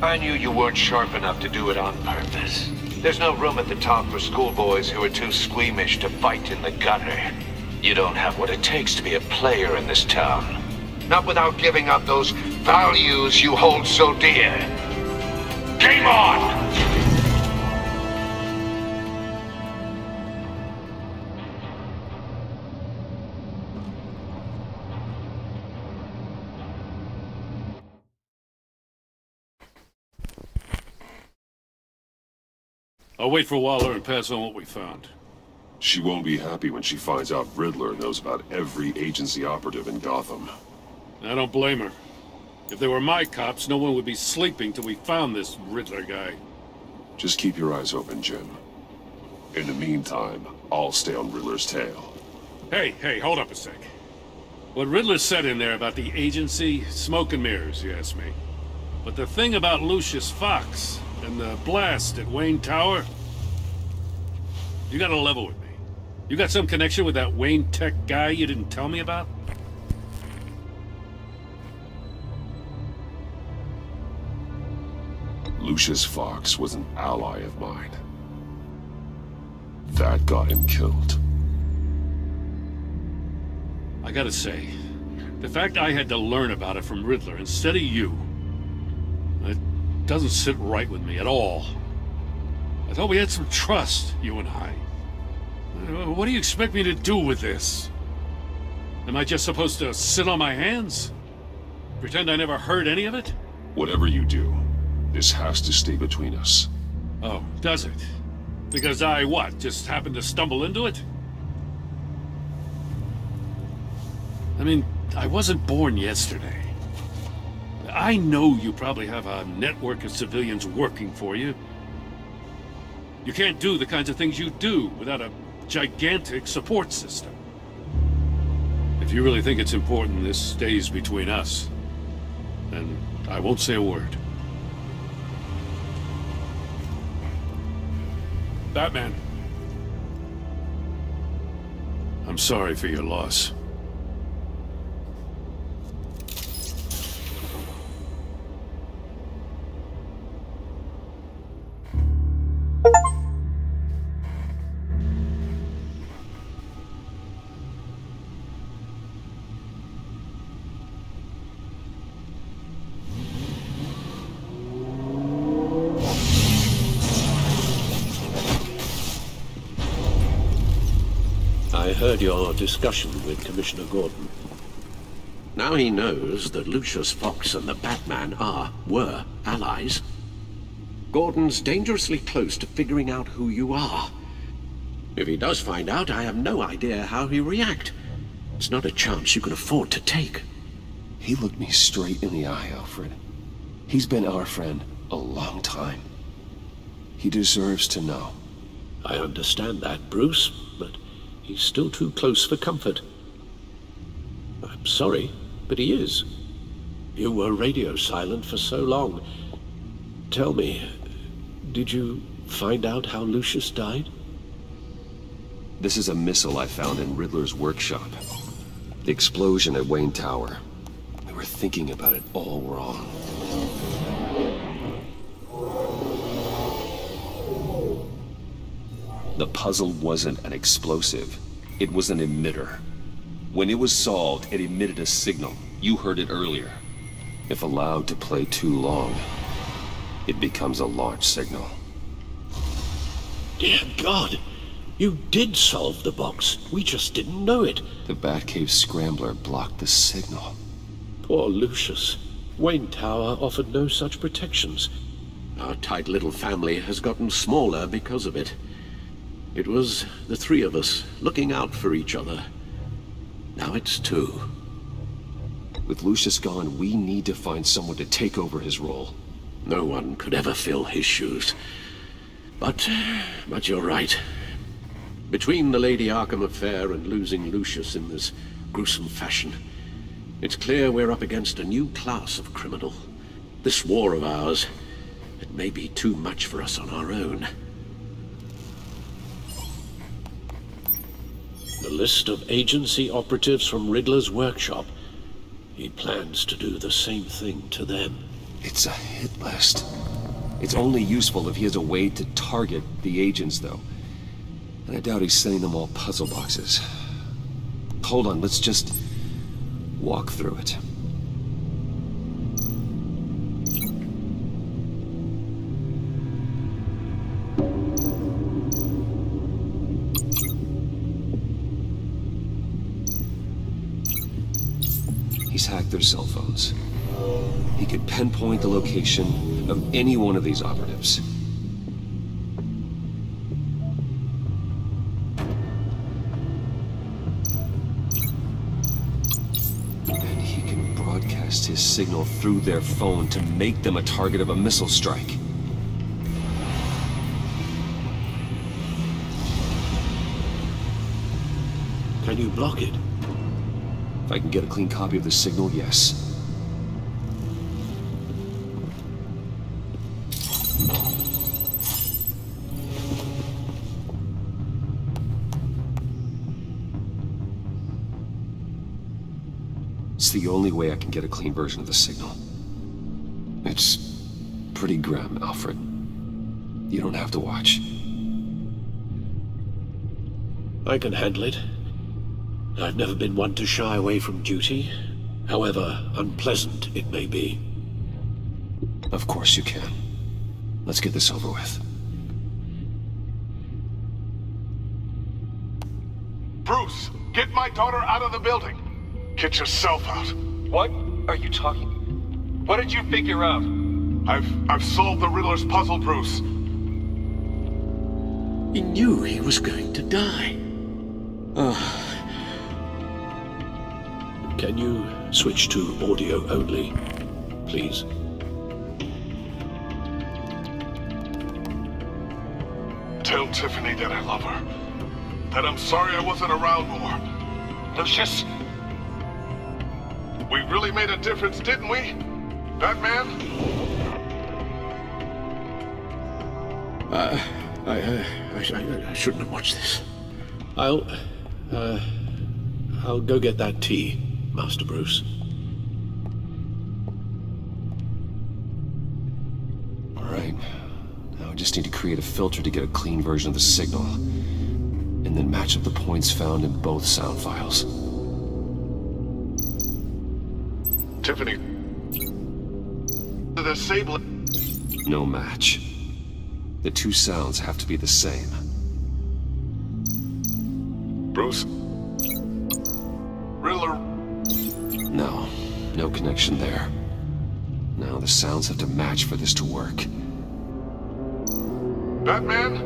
I knew you weren't sharp enough to do it on purpose. There's no room at the top for schoolboys who are too squeamish to fight in the gutter. You don't have what it takes to be a player in this town. Not without giving up those values you hold so dear. Game on! I'll wait for Waller and pass on what we found. She won't be happy when she finds out Riddler knows about every agency operative in Gotham. I don't blame her. If they were my cops, no one would be sleeping till we found this Riddler guy. Just keep your eyes open, Jim. In the meantime, I'll stay on Riddler's tail. Hey, hold up a sec. What Riddler said in there about the agency, smoke and mirrors, you ask me. But the thing about Lucius Fox and the blast at Wayne Tower, you gotta level with me. You got some connection with that Wayne Tech guy you didn't tell me about? Lucius Fox was an ally of mine. That got him killed. I gotta say, the fact I had to learn about it from Riddler instead of you, it doesn't sit right with me at all. I thought we had some trust, you and I. What do you expect me to do with this? Am I just supposed to sit on my hands? Pretend I never heard any of it? Whatever you do, this has to stay between us. Oh, does it? Because I, what, just happened to stumble into it? I mean, I wasn't born yesterday. I know you probably have a network of civilians working for you. You can't do the kinds of things you do without a gigantic support system. If you really think it's important this stays between us, then I won't say a word. Batman. I'm sorry for your loss. I heard your discussion with Commissioner Gordon. Now he knows that Lucius Fox and the Batman were allies. Gordon's dangerously close to figuring out who you are. If he does find out, I have no idea how he'll react. It's not a chance you can afford to take. He looked me straight in the eye, Alfred. He's been our friend a long time. He deserves to know. I understand that, Bruce, but he's still too close for comfort. I'm sorry, but he is. You were radio silent for so long. Tell me, did you find out how Lucius died? This is a missile I found in Riddler's workshop. The explosion at Wayne Tower. We were thinking about it all wrong. The puzzle wasn't an explosive. It was an emitter. When it was solved, it emitted a signal. You heard it earlier. If allowed to play too long, it becomes a launch signal. Dear God! You did solve the box. We just didn't know it. The Batcave scrambler blocked the signal. Poor Lucius. Wayne Tower offered no such protections. Our tight little family has gotten smaller because of it. It was the three of us looking out for each other. Now it's two. With Lucius gone, we need to find someone to take over his role. No one could ever fill his shoes. But you're right. Between the Lady Arkham affair and losing Lucius in this gruesome fashion, it's clear we're up against a new class of criminal. This war of ours, it may be too much for us on our own. The list of agency operatives from Riddler's workshop. He plans to do the same thing to them. It's a hit list. It's only useful if he has a way to target the agents, though. And I doubt he's sending them all puzzle boxes. Hold on, let's just walk through it. He's hacked their cell phones. He could pinpoint the location of any one of these operatives. And he can broadcast his signal through their phone to make them a target of a missile strike. Can you block it? If I can get a clean copy of the signal, yes. It's the only way I can get a clean version of the signal. It's pretty grim, Alfred. You don't have to watch. I can handle it. I've never been one to shy away from duty, however unpleasant it may be. Of course you can. Let's get this over with. Bruce, get my daughter out of the building. Get yourself out. What are you talking? What did you figure out? I've solved the Riddler's puzzle, Bruce. He knew he was going to die. Oh. Can you switch to audio only, please? Tell Tiffany that I love her. That I'm sorry I wasn't around more. Lucius, We really made a difference, didn't we? Batman? I shouldn't have watched this. I'll go get that tea, Master Bruce. All right. Now I just need to create a filter to get a clean version of the signal, and then match up the points found in both sound files. Tiffany. The disable. No match. The two sounds have to be the same. Bruce? Riddler? No. No connection there. Now the sounds have to match for this to work. Batman?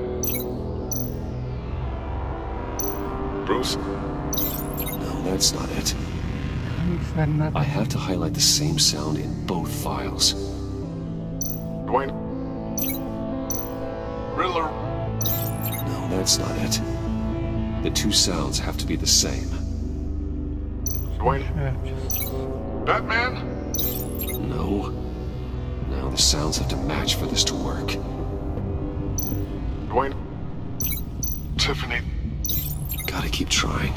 Bruce? No, that's not it. I have to highlight the same sound in both files. Dwayne? Riddler? No, that's not it. The two sounds have to be the same. Dwayne? Batman? No. Now the sounds have to match for this to work. Dwayne? Tiffany? Gotta keep trying.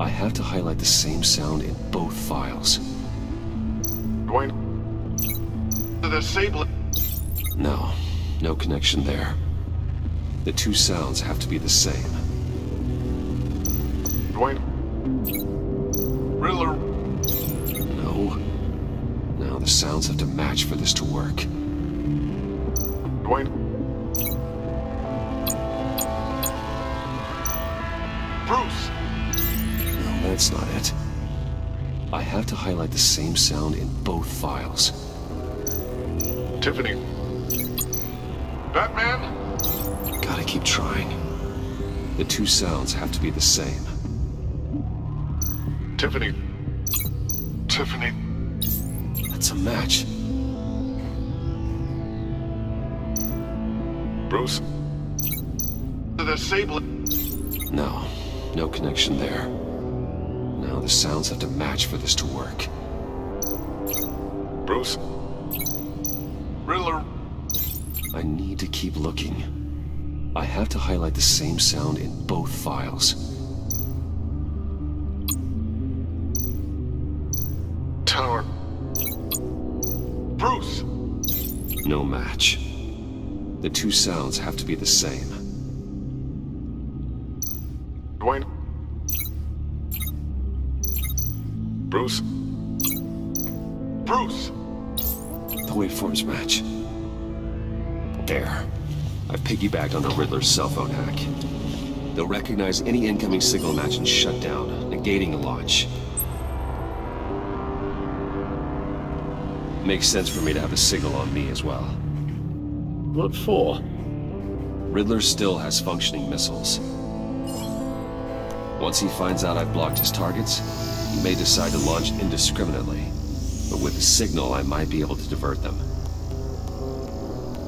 I have to highlight the same sound in both files. Dwayne? The disable. No. No connection there. The two sounds have to be the same. Dwayne? Riddler? No. Now the sounds have to match for this to work. Dwayne? Bruce? No, that's not it. I have to highlight the same sound in both files. Tiffany? Batman? Gotta keep trying. The two sounds have to be the same. Tiffany? Tiffany? That's a match. Bruce? The disable. No. No connection there. Now the sounds have to match for this to work. Bruce? Riddler? I need to keep looking. I have to highlight the same sound in both files. Tower. Bruce! No match. The two sounds have to be the same. Dwayne? Bruce? Bruce! The waveforms match. There. I've piggybacked on the Riddler's cell phone hack. They'll recognize any incoming signal match and shut down, negating the launch. Makes sense for me to have the signal on me as well. What for? Riddler still has functioning missiles. Once he finds out I've blocked his targets, he may decide to launch indiscriminately. But with the signal, I might be able to divert them.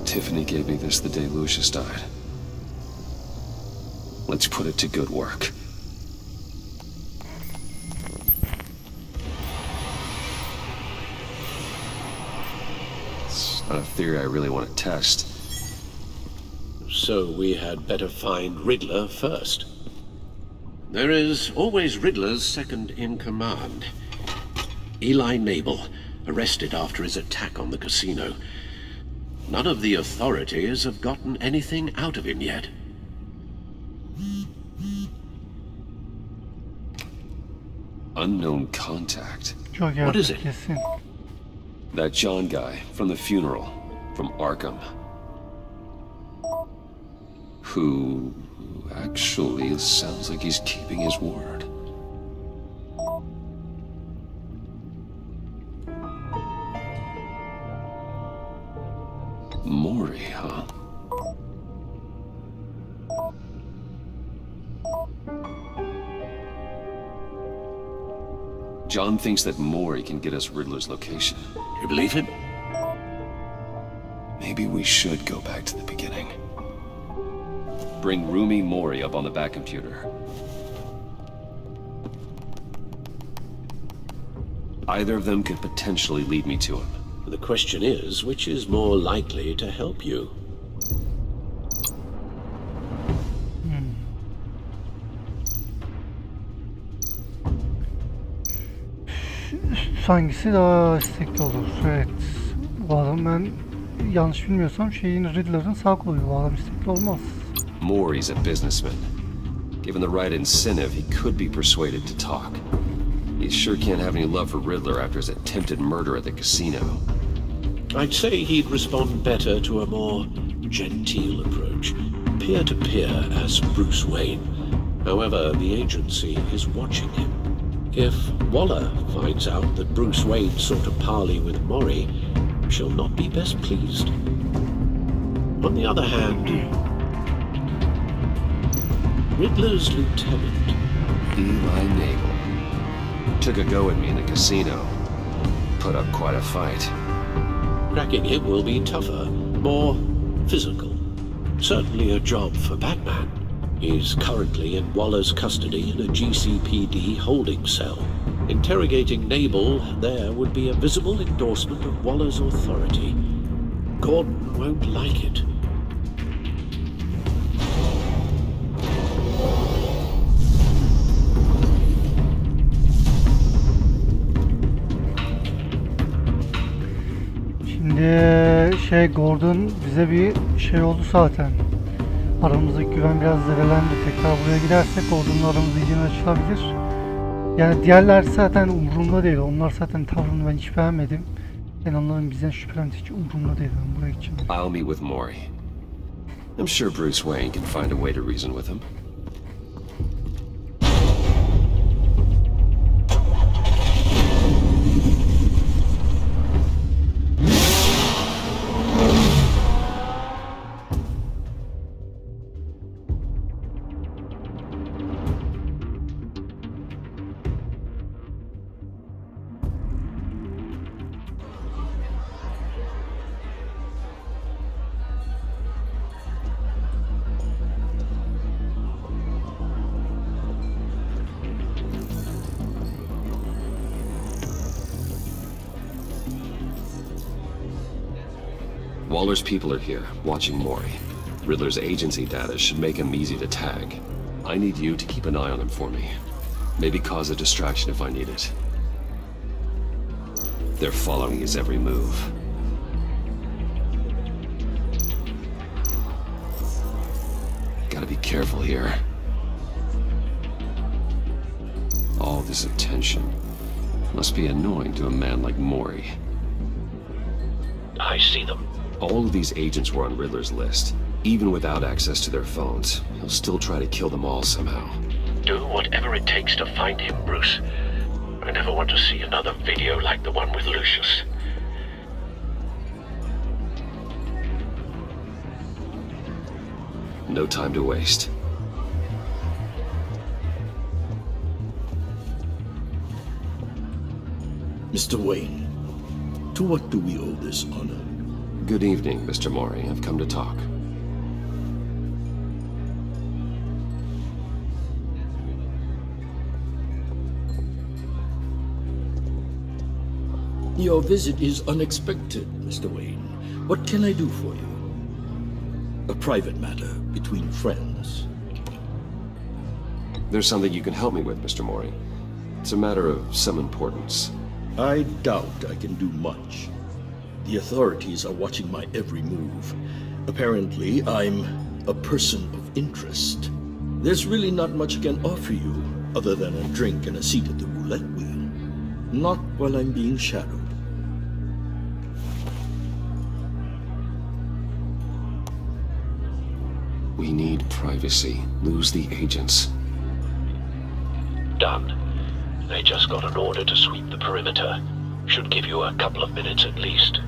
Tiffany gave me this the day Lucius died. Let's put it to good work. It's not a theory I really want to test. So we had better find Riddler first. There is always Riddler's second in command. Eli Nabel, arrested after his attack on the casino. None of the authorities have gotten anything out of him yet. Unknown contact. What is it? That John guy from the funeral, from ARKHAM. Who actually sounds like he's keeping his word. Mori, huh? John thinks that Mori can get us Riddler's location. You believe him? Maybe we should go back to the beginning. Bring Rumi Mori up on the back computer. Either of them could potentially lead me to him. The question is, which is more likely to help you? Hangisi daha istekli olur? Evet. Bu adam, ben yanlış bilmiyorsam Riddler'ın sağ kolu. Bu adam istekli olmaz. Maury's a businessman. Given the right incentive, he could be persuaded to talk. He sure can't have any love for Riddler after his attempted murder at the casino. I'd say he'd respond better to a more genteel approach, peer-to-peer as Bruce Wayne. However, the agency is watching him. If Waller finds out that Bruce Wayne sought a parley with Maury, she'll not be best pleased. On the other hand, Riddler's lieutenant, Eli Nagel, took a go at me in the casino. Put up quite a fight. Cracking him will be tougher, more physical. Certainly a job for Batman. He's currently in Waller's custody in a GCPD holding cell. Interrogating Nabel there would be a visible endorsement of Waller's authority. Gordon won't like it. Şimdi Gordon bize bir şey oldu zaten. Aramızdaki güven biraz zedelendi. Tekrar buraya gidersek Gordon'la aramızda iyice açılabilir. Yani diğerler zaten umurumda değil. Onlar zaten tavrını ben hiç beğenmedim. Yani onların bizden şüphelenmesi hiç umurumda değil. Ben buraya gideceğim. I'll meet with Maury. I'm sure Bruce Wayne can find a way to reason with him. Waller's people are here, watching Maury. Riddler's agency data should make him easy to tag. I need you to keep an eye on him for me. Maybe cause a distraction if I need it. They're following his every move. Gotta be careful here. All this attention must be annoying to a man like Maury. I see them. All of these agents were on Riddler's list. Even without access to their phones, he'll still try to kill them all somehow. Do whatever it takes to find him, Bruce. I never want to see another video like the one with Lucius. No time to waste. Mr. Wayne, to what do we owe this honor? Good evening, Mr. Maury. I've come to talk. Your visit is unexpected, Mr. Wayne. What can I do for you? A private matter between friends. There's something you can help me with, Mr. Maury. It's a matter of some importance. I doubt I can do much. The authorities are watching my every move. Apparently, I'm a person of interest. There's really not much I can offer you, other than a drink and a seat at the roulette wheel. Not while I'm being shadowed. We need privacy. Lose the agents. Done. They just got an order to sweep the perimeter. Should give you a couple of minutes at least.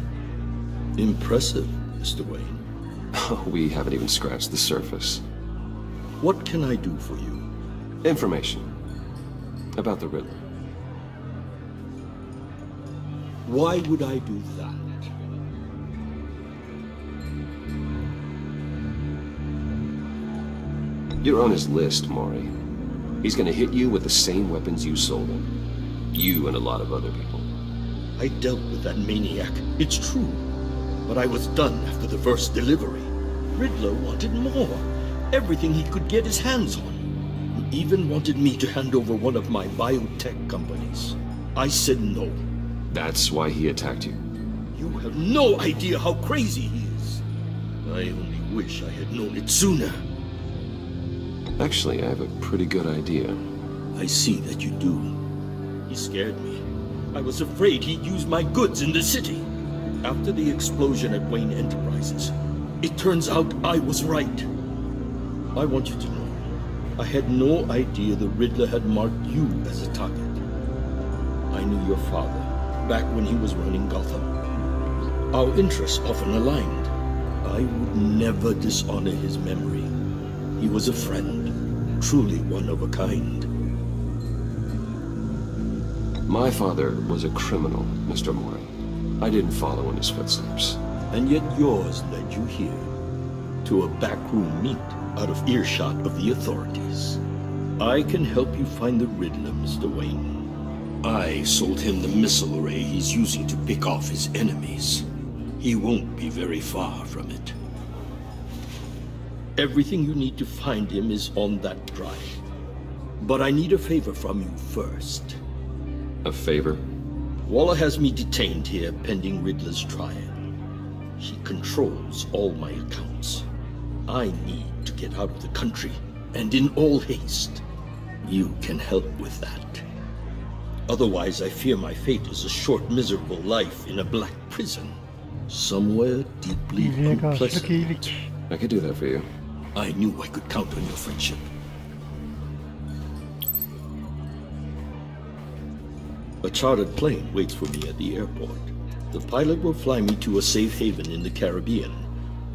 Impressive, Mr. Wayne. We haven't even scratched the surface. What can I do for you? Information. About the Riddler. Why would I do that? You're on his list, Maury. He's gonna hit you with the same weapons you sold him. You and a lot of other people. I dealt with that maniac, it's true. But I was done after the first delivery. Riddler wanted more. Everything he could get his hands on. He even wanted me to hand over one of my biotech companies. I said no. That's why he attacked you? You have no idea how crazy he is. I only wish I had known it sooner. Actually, I have a pretty good idea. I see that you do. He scared me. I was afraid he'd use my goods in the city. After the explosion at Wayne Enterprises, it turns out I was right. I want you to know, I had no idea the Riddler had marked you as a target. I knew your father back when he was running Gotham. Our interests often aligned. I would never dishonor his memory. He was a friend, truly one of a kind. My father was a criminal, Mr. Mori. I didn't follow in his footsteps. And yet yours led you here, to a backroom meet out of earshot of the authorities. I can help you find the Riddler, Mr. Wayne. I sold him the missile array he's using to pick off his enemies. He won't be very far from it. Everything you need to find him is on that drive. But I need a favor from you first. A favor? Waller has me detained here pending Riddler's trial. He controls all my accounts. I need to get out of the country, and in all haste. You can help with that. Otherwise, I fear my fate is a short, miserable life in a black prison. Somewhere deeply unpleasant. I could do that for you. I knew I could count on your friendship. A chartered plane waits for me at the airport. The pilot will fly me to a safe haven in the Caribbean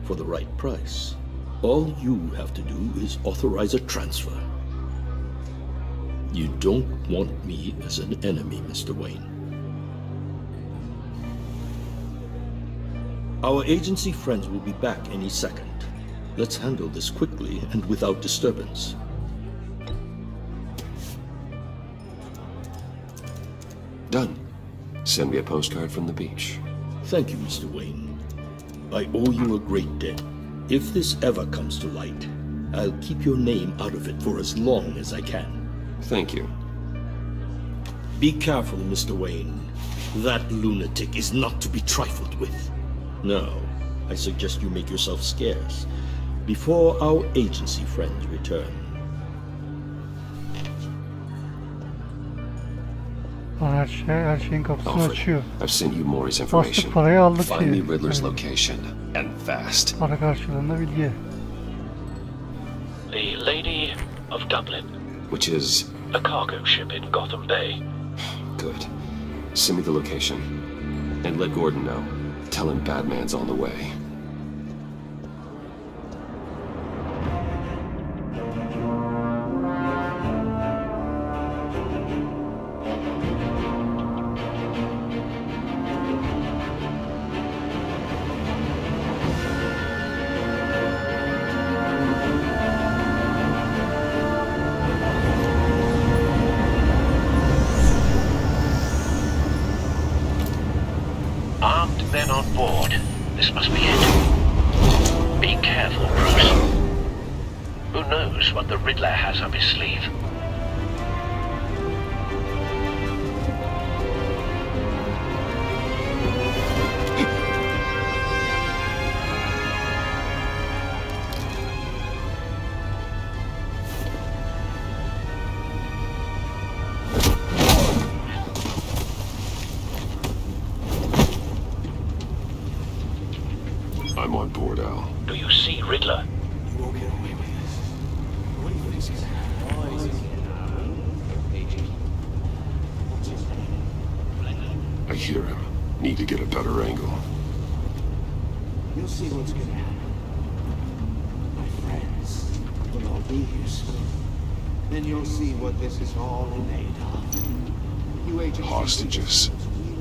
for the right price. All you have to do is authorize a transfer. You don't want me as an enemy, Mr. Wayne. Our agency friends will be back any second. Let's handle this quickly and without disturbance. Done. Send me a postcard from the beach. Thank you, Mr. Wayne. I owe you a great debt. If this ever comes to light, I'll keep your name out of it for as long as I can. Thank you. Be careful, Mr. Wayne. That lunatic is not to be trifled with. Now, I suggest you make yourself scarce before our agency friends return. Her şeyin kapısını açıyor. I've sent you Mori's information. Bastık parayı aldık Find diye. me Riddler's location, and fast. Para karşılığında bilgi. The Lady of Dublin. Which is? A cargo ship in Gotham Bay. Good. Send me the location. And let Gordon know. Tell him Batman's on the way. Armed men on board. This must be it. Be careful, Bruce. Who knows what the Riddler has up his sleeve? I'm on board, Al. Do you see Riddler? You won't get away with this. What do you think is I hear him. Need to get a better angle. You'll see what's gonna happen. My friends will all be here soon. Then you'll see what this is all made of. You agents... Hostages.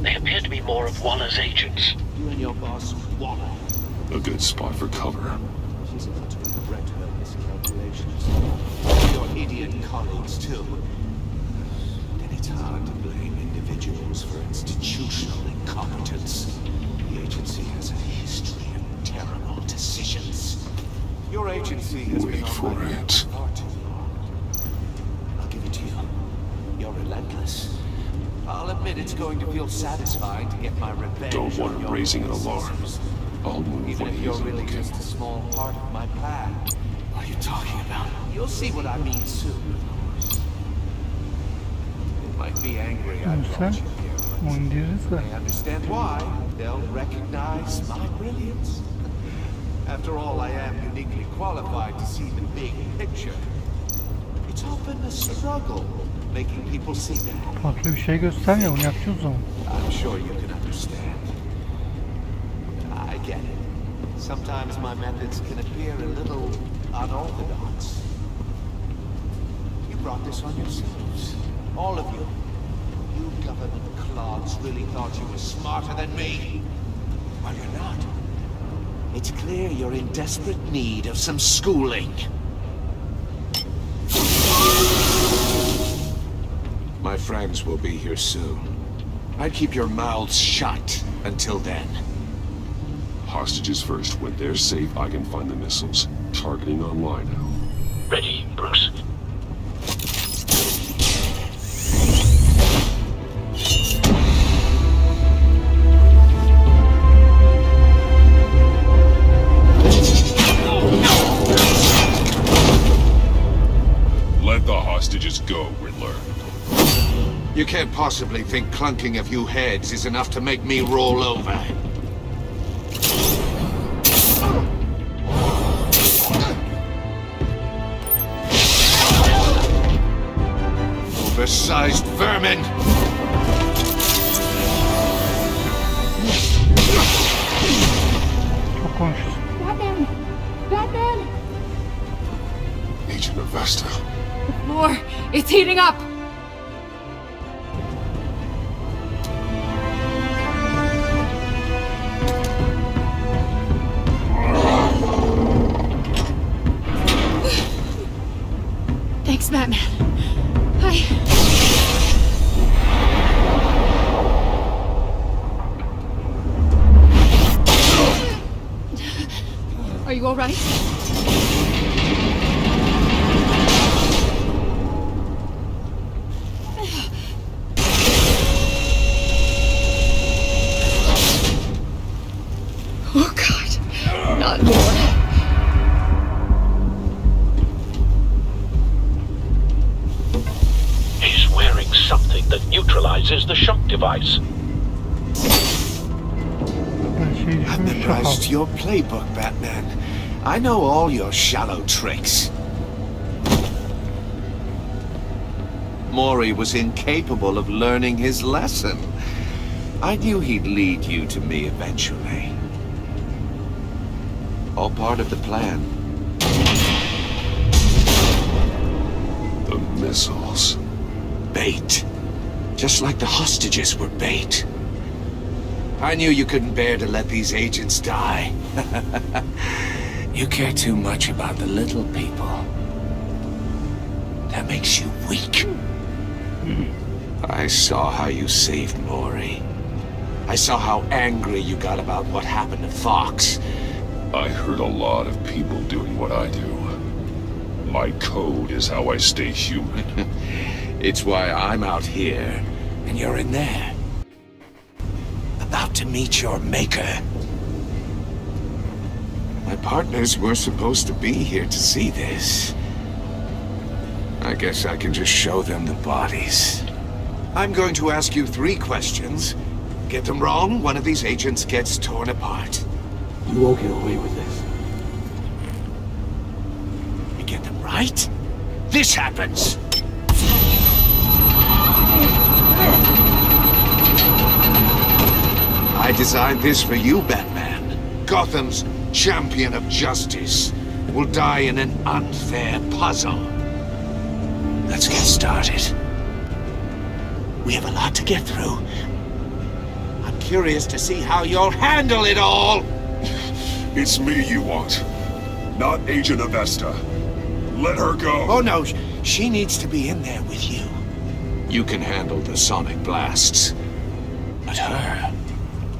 They appear to be more of Waller's agents. You and your boss, Waller. A good spot for cover. She's about to regret her miscalculations. Your idiot colleagues, too. And it's hard to blame individuals. individuals for institutional incompetence. The agency has a history of terrible decisions. Your agency has been on my neck for far too long. I'll give it to you. You're relentless. I'll admit it's going to feel satisfying to get my revenge. Don't want him raising an alarm. I'll move Even when if he you're isn't really looking. just a small part of my plan. What are you talking about? You'll see what I mean soon. They might be angry I brought you here, but I understand why. They'll recognize my brilliance. After all, I am uniquely qualified to see the big picture. It's often a struggle making people see that. Farklı bir şey göster ya, onu yapacağız o zaman. I'm sure you can understand. I get it. Sometimes my methods can appear a little unorthodox. You brought this on yourselves. All of you. You government clods really thought you were smarter than me. Well, you're not. It's clear you're in desperate need of some schooling. My friends will be here soon. I'd keep your mouths shut until then. Hostages first. When they're safe, I can find the missiles. Targeting online now. Ready, Bruce. Let the hostages go, Riddler. You can't possibly think clunking a few heads is enough to make me roll over. Oversized vermin! Çok konuşuyorsun. Batman! Batman! Agent Avesta. The floor! It's heating up! Thanks, Batman. Are you all right? Oh, God. Not more. He's wearing something that neutralizes the shock device. I've memorized your playbook, Batman. I know all your shallow tricks. Mori was incapable of learning his lesson. I knew he'd lead you to me eventually. All part of the plan. The missiles. Bait. Just like the hostages were bait. I knew you couldn't bear to let these agents die. You care too much about the little people. That makes you weak. I saw how you saved Mori. I saw how angry you got about what happened to Fox. I heard a lot of people doing what I do. My code is how I stay human. It's why I'm out here, and you're in there. About to meet your maker. My partners were supposed to be here to see this. I guess I can just show them the bodies. I'm going to ask you 3 questions. Get them wrong, one of these agents gets torn apart. You won't get away with this. You get them right, this happens. I designed this for you, Batman. Gotham's champion of justice will die in an unfair puzzle. Let's get started. We have a lot to get through. I'm curious to see how you'll handle it all. It's me you want, not Agent Avesta. Let her go. Oh no, she needs to be in there with you. You can handle the sonic blasts. But her...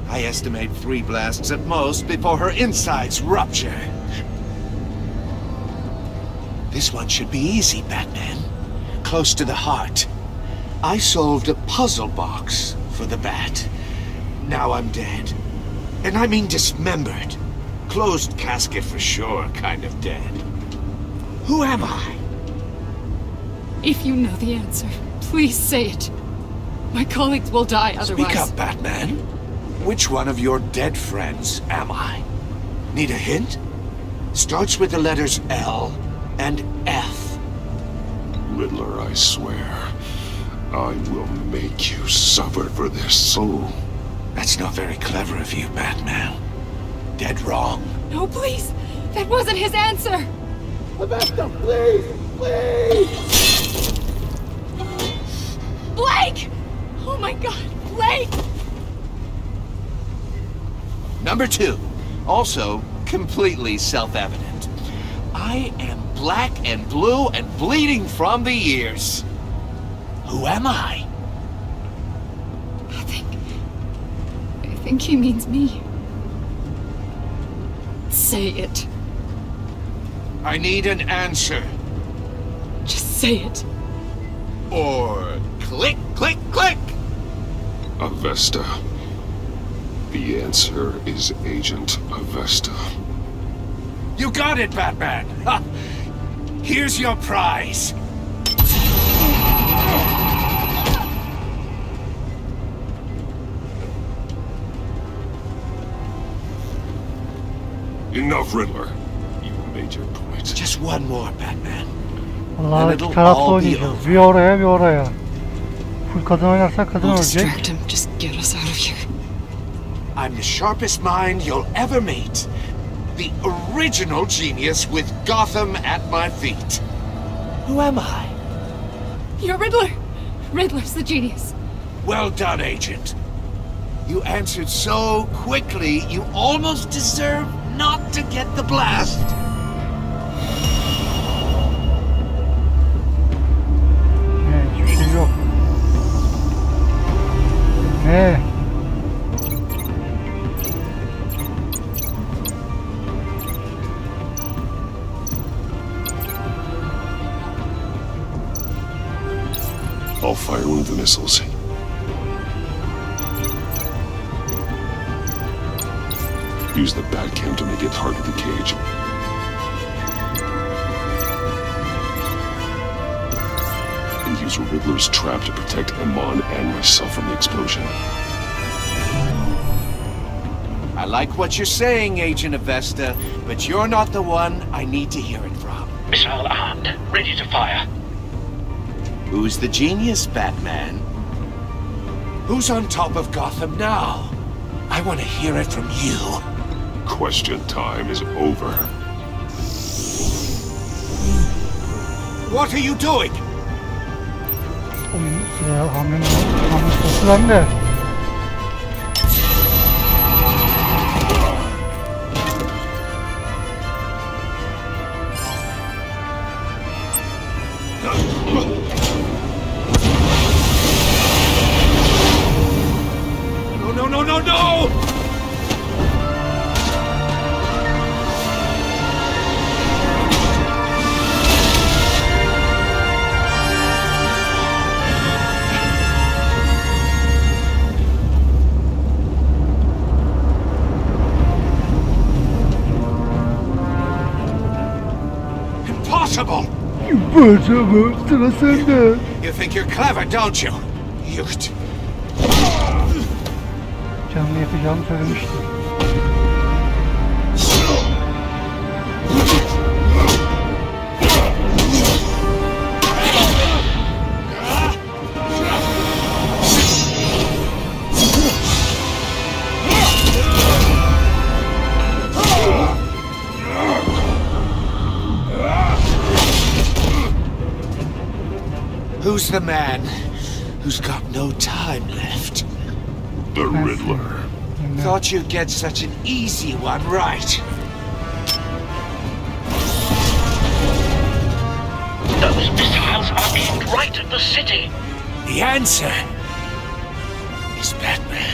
I estimate 3 blasts at most before her insides rupture. This one should be easy, Batman. Close to the heart. I solved a puzzle box for the Bat. Now I'm dead. And I mean dismembered. Closed casket for sure, kind of dead. Who am I? If you know the answer, please say it. My colleagues will die otherwise. Speak up, Batman. Which one of your dead friends am I? Need a hint? Starts with the letters L and F. Riddler, I swear, I will make you suffer for this. Oh, that's not very clever of you, Batman. Dead wrong. No, please. That wasn't his answer. Rebecca, please, please. Blake! Oh my God, Blake! Number 2, also completely self-evident. I am black and blue and bleeding from the ears. Who am I? I think he means me. Say it. I need an answer. Just say it. Or click, click, click! Avesta. The answer is Agent Avesta. You got it, Batman! Ha! Here's your prize! Enough, Riddler. You made your point. Just one more, Batman. Vallahi iki taraflı oynayacağız. Bir oraya bir oraya. Full kadın oynarsak kadın olacak. Just get us out of here. I'm the sharpest mind you'll ever meet. The original genius with Gotham at my feet. Who am I? You're Riddler. Riddler's the genius. Well done, Agent. You answered so quickly, you almost deserve not to get the blast. Hiçbir şey yok. Ne? I'll fire one of the missiles. Use the Batcam to make it hard to the cage. And use Riddler's trap to protect Amon and myself from the explosion. I like what you're saying, Agent Avesta, but you're not the one I need to hear it from. Missile armed, ready to fire. Who's the genius, Batman? Who's on top of Gotham now? I want to hear it from you. Question time is over. What are you doing? Hamlenin sırası bende. No! Impossible! Sıra sende. You think you're clever, don't you? Canlı yapacağımı söylemiştim. Who's the man who's got no time left? The Riddler. Thought you'd get such an easy one right. Those missiles are aimed right at the city. The answer is Batman.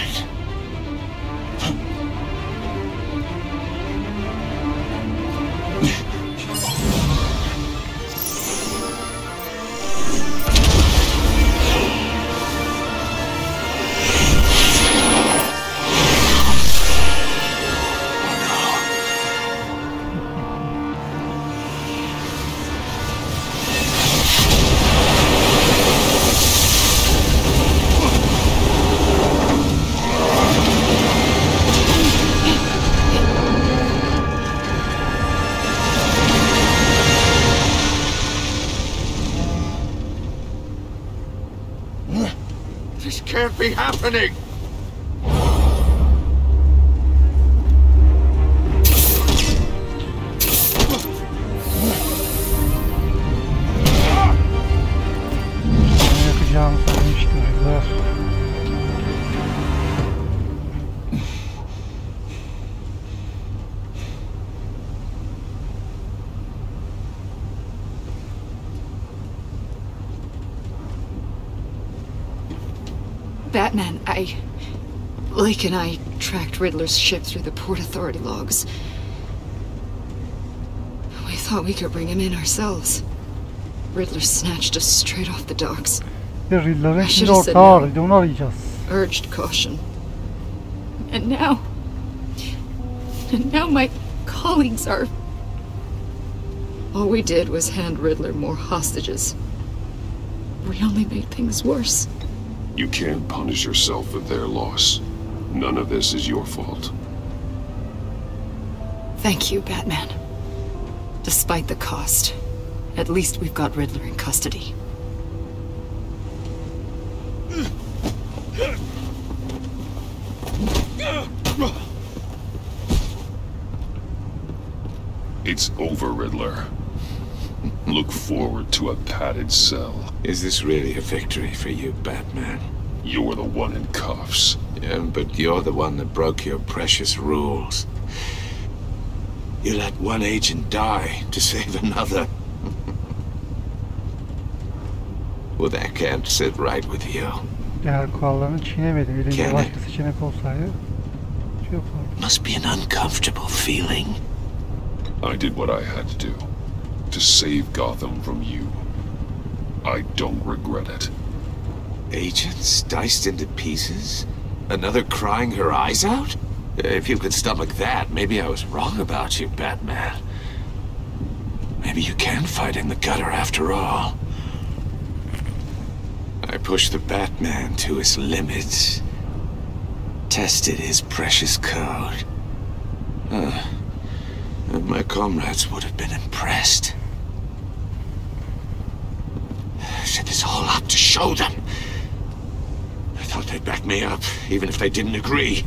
This can't be happening! Ne yapacağımı söylemiştim Riddler. Batman, Lake and I tracked Riddler's ship through the Port Authority logs. We thought we could bring him in ourselves. Riddler snatched us straight off the docks. Riddler'ın şimdi ortağı araydı, onu arayacağız. Urged caution. And now my colleagues are... All we did was hand Riddler more hostages. We only made things worse. You can't punish yourself for their loss. None of this is your fault. Thank you, Batman. Despite the cost, at least we've got Riddler in custody. It's over, Riddler. Look forward to a padded cell. Is this really a victory for you, Batman? You're the one in cuffs. Yeah, but you're the one that broke your precious rules. You let one agent die to save another. Well, that can't sit right with you. Değer kurallarını çiğnemedim. Elinde başka seçenek olsaydı şey yapardım. Must be an uncomfortable feeling. I did what I had to do. To save Gotham from you. I don't regret it. Agents diced into pieces? Another crying her eyes out? If you could stomach that, maybe I was wrong about you, Batman. Maybe you can fight in the gutter after all. I pushed the Batman to his limits. Tested his precious code. And my comrades would have been impressed. I set this all up to show them. I thought they'd back me up, even if they didn't agree.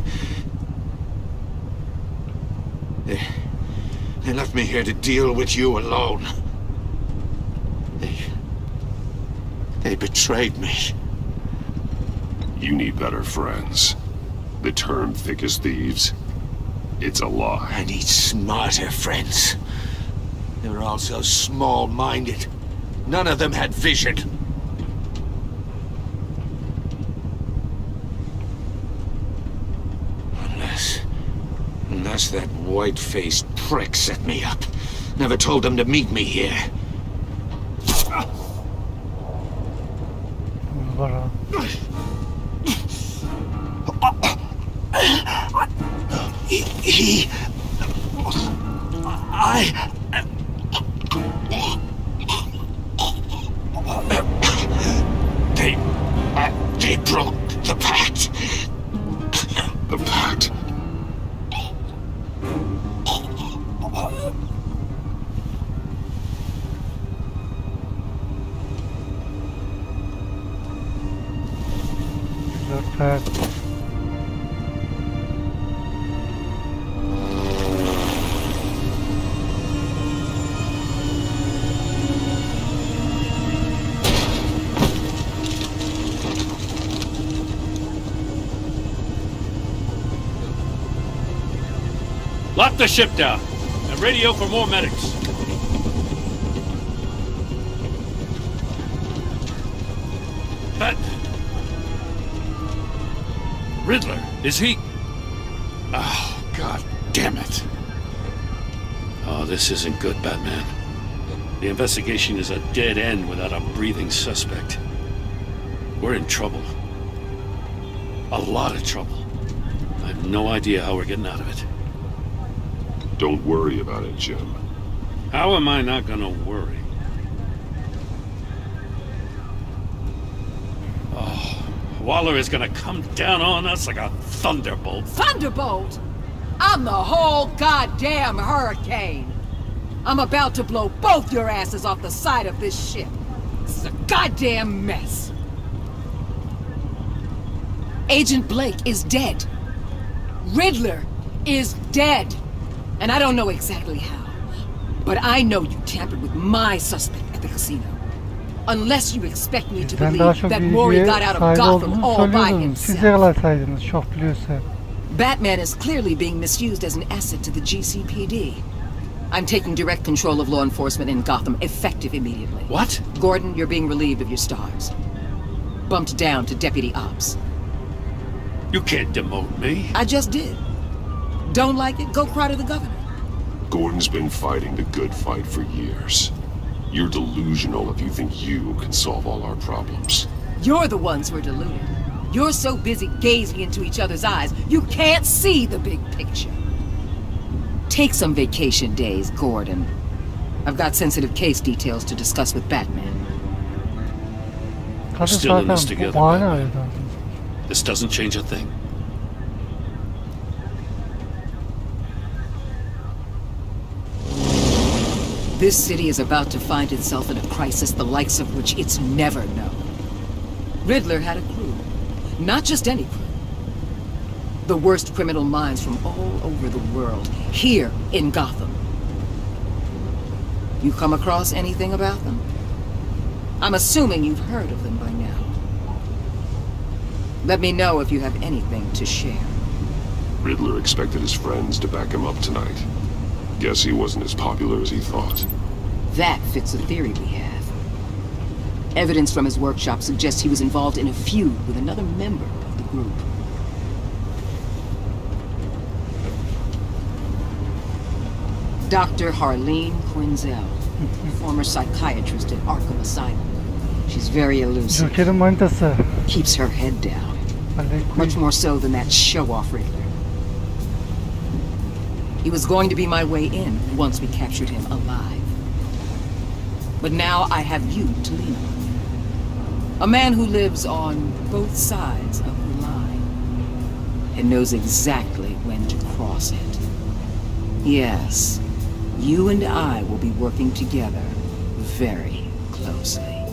They left me here to deal with you alone. They betrayed me. You need better friends. The term thick as thieves, it's a lie. I need smarter friends. They were all so small-minded. None of them had vision. Unless that white-faced prick set me up. Never told them to meet me here. They broke the pact. The pact? The pact. Lock the ship down and radio for more medics. But... Riddler, is he... Oh, God damn it. Oh, this isn't good, Batman. The investigation is a dead end without a breathing suspect. We're in trouble. A lot of trouble. I have no idea how we're getting out of it. Don't worry about it, Jim. How am I not gonna worry? Oh, Waller is gonna come down on us like a thunderbolt. Thunderbolt? I'm the whole goddamn hurricane. I'm about to blow both your asses off the side of this ship. This is a goddamn mess. Agent Blake is dead. Riddler is dead. And I don't know exactly how. But I know you tampered with my suspect at the casino. Unless you expect me to believe that Mori got out of Gotham all by himself. Batman is clearly being misused as an asset to the GCPD. I'm taking direct control of law enforcement in Gotham, effective immediately. What? Gordon, you're being relieved of your stars. Bumped down to Deputy Ops. You can't demote me. I just did. Don't like it? Go cry to the governor. Gordon's been fighting the good fight for years. You're delusional if you think you can solve all our problems. You're the ones who are deluded. You're so busy gazing into each other's eyes, you can't see the big picture. Take some vacation days, Gordon. I've got sensitive case details to discuss with Batman. We're still in this together, Batman. This doesn't change a thing. This city is about to find itself in a crisis the likes of which it's never known. Riddler had a crew. Not just any crew. The worst criminal minds from all over the world, here in Gotham. You come across anything about them? I'm assuming you've heard of them by now. Let me know if you have anything to share. Riddler expected his friends to back him up tonight. Guess he wasn't as popular as he thought. That fits a theory we have. Evidence from his workshop suggests he was involved in a feud with another member of the group. Dr. Harleen Quinzel, former psychiatrist at ARKHAM Asylum. She's very elusive. Keeps her head down. Much more so than that show-off Riddler. He was going to be my way in once we captured him alive. But now I have you to lean on. A man who lives on both sides of the line and knows exactly when to cross it. Yes, you and I will be working together very closely.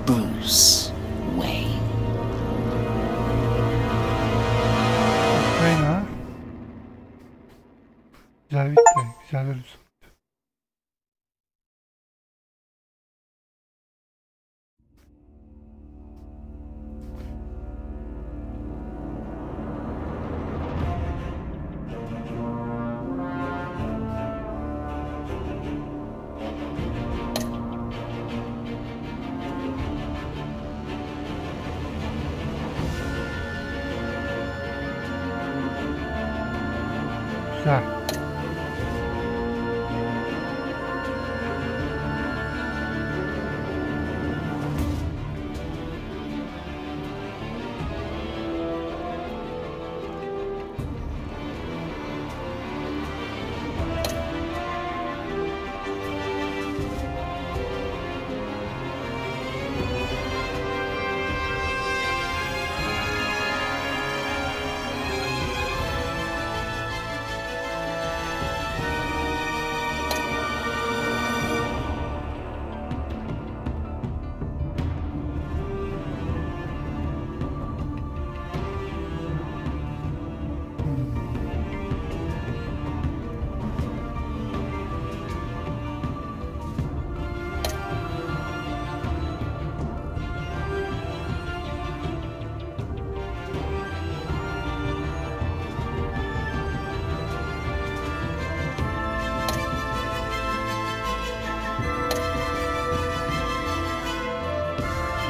Bruce Wayne. Güzel bitti. Güzel bölüm.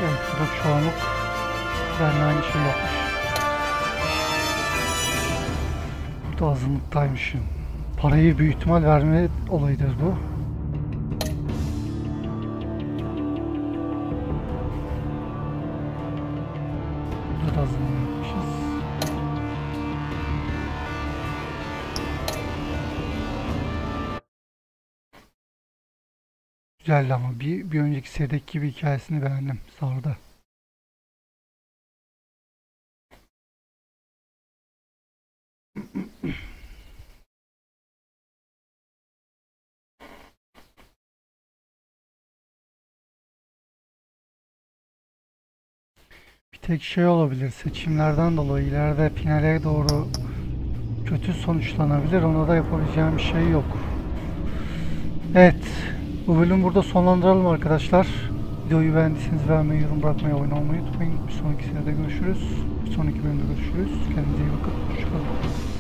Evet, bu da çoğunluk benimle aynı şey yapmış. Bu da azınlıktaymışım. Parayı büyük ihtimal verme olayıdır bu. Burada da azınlık yapmışız. Güzeldi ama bir önceki serideki gibi hikayesini beğendim. Sardı. Bir tek şey olabilir, seçimlerden dolayı ileride finale doğru kötü sonuçlanabilir. Ona da yapabileceğim bir şey yok. Evet, bu bölümü burada sonlandıralım arkadaşlar. Videoyu beğendiyseniz beğenmeyi, yorum bırakmayı, oyun olmayı unutmayın. Bir sonraki seride görüşürüz. Bir sonraki bölümde görüşürüz. Kendinize iyi bakın. Hoşçakalın.